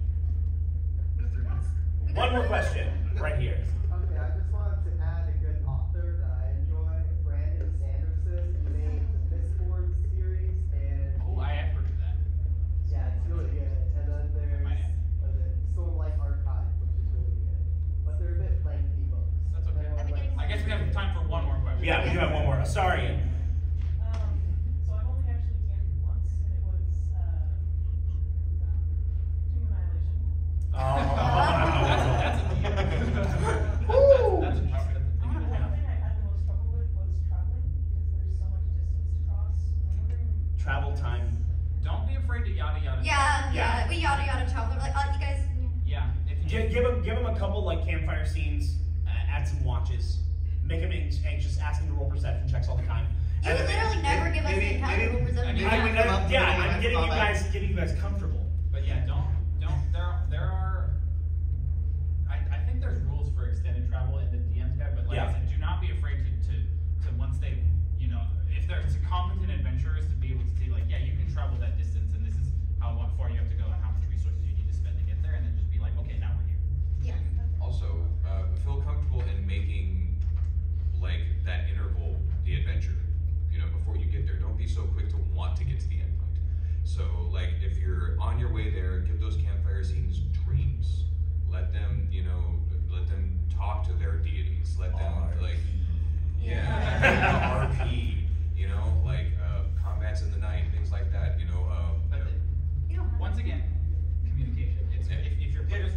Speaker 1: One more question, right here.
Speaker 11: Okay, I just wanted to add a good author that I enjoy, Brandon Sanderson. He made the Mistborn series, and
Speaker 8: Oh, I have heard of that.
Speaker 11: yeah, it's really good. And then there's Soullight Archive, which is really good, but they're a bit lengthy books.
Speaker 8: That's okay. I guess we have time for one more question.
Speaker 1: Yeah, we do have one more. Sorry.
Speaker 12: So I've only actually camped once, and it was Tomb Annihilation.
Speaker 1: Oh.
Speaker 8: That's a
Speaker 12: The only thing I had the most trouble with was traveling, because there's so much distance to cross. And I'm wondering,
Speaker 1: Travel time.
Speaker 8: Don't be afraid to yada yada.
Speaker 4: Yeah. We yada yada travel. We're like, oh, you guys.
Speaker 8: Yeah.
Speaker 1: Give him a couple like campfire scenes. Add some watches. Make him anxious. Ask him to roll perception checks all the time.
Speaker 4: You literally never give us the encounter perception.
Speaker 1: I'm getting you guys comfortable.
Speaker 8: But yeah, don't. There are. I think there's rules for extended travel in the DM's guide, but like I said, do not be afraid to once they, if there's competent adventurers to be able to say like, yeah, you can travel that distance, and this is how far you have to go and how much resources you need to spend to get there, and then just be like, okay, now we're here.
Speaker 4: Yeah.
Speaker 2: Also, feel comfortable in making like that interval the adventure. Before you get there, don't be so quick to want to get to the end point. So, like, if you're on your way there, give those campfire scenes dreams. Let them, let them talk to their deities. Let them, RP. Combats in the night, things like that.
Speaker 8: Once again, communication. It's if your players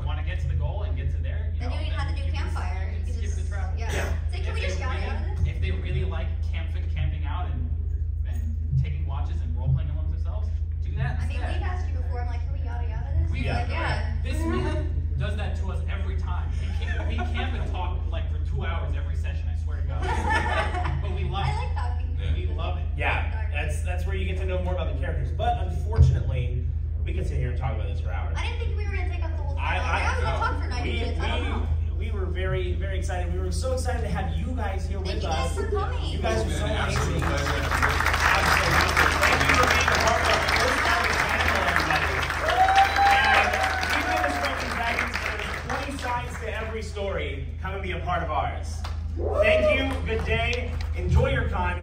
Speaker 8: want to get to the goal and get to there,
Speaker 4: Then you don't have to do campfire.
Speaker 8: You can skip the travel.
Speaker 4: Yeah. Say, can we just yada yada this?
Speaker 8: If they really like camping out and taking watches and role playing amongst themselves, do that.
Speaker 4: I mean, we've asked you before. I'm like, can we yada yada this?
Speaker 8: We
Speaker 4: You're like, yeah.
Speaker 8: This man does that to us every time. We camp and talk like for 2 hours every session. I swear to God. But we love it.
Speaker 4: I like talking.
Speaker 8: We love it.
Speaker 1: Yeah, that's where you get to know more about the characters. But unfortunately, we could sit here and talk about this for hours.
Speaker 4: I didn't think we were going to take up the whole time. I was going to talk for 90 minutes. I don't know.
Speaker 1: We were very, very excited. We were so excited to have you guys here with us.
Speaker 4: Thank you guys for coming.
Speaker 1: You guys are so amazing.
Speaker 2: Pleasure.
Speaker 1: Absolutely. Thank you for being a part of our first ever channel, everybody. And we've been Crafty Dragons. There's 20 sides to every story. Come and be a part of ours. Thank you. Good day. Enjoy your time.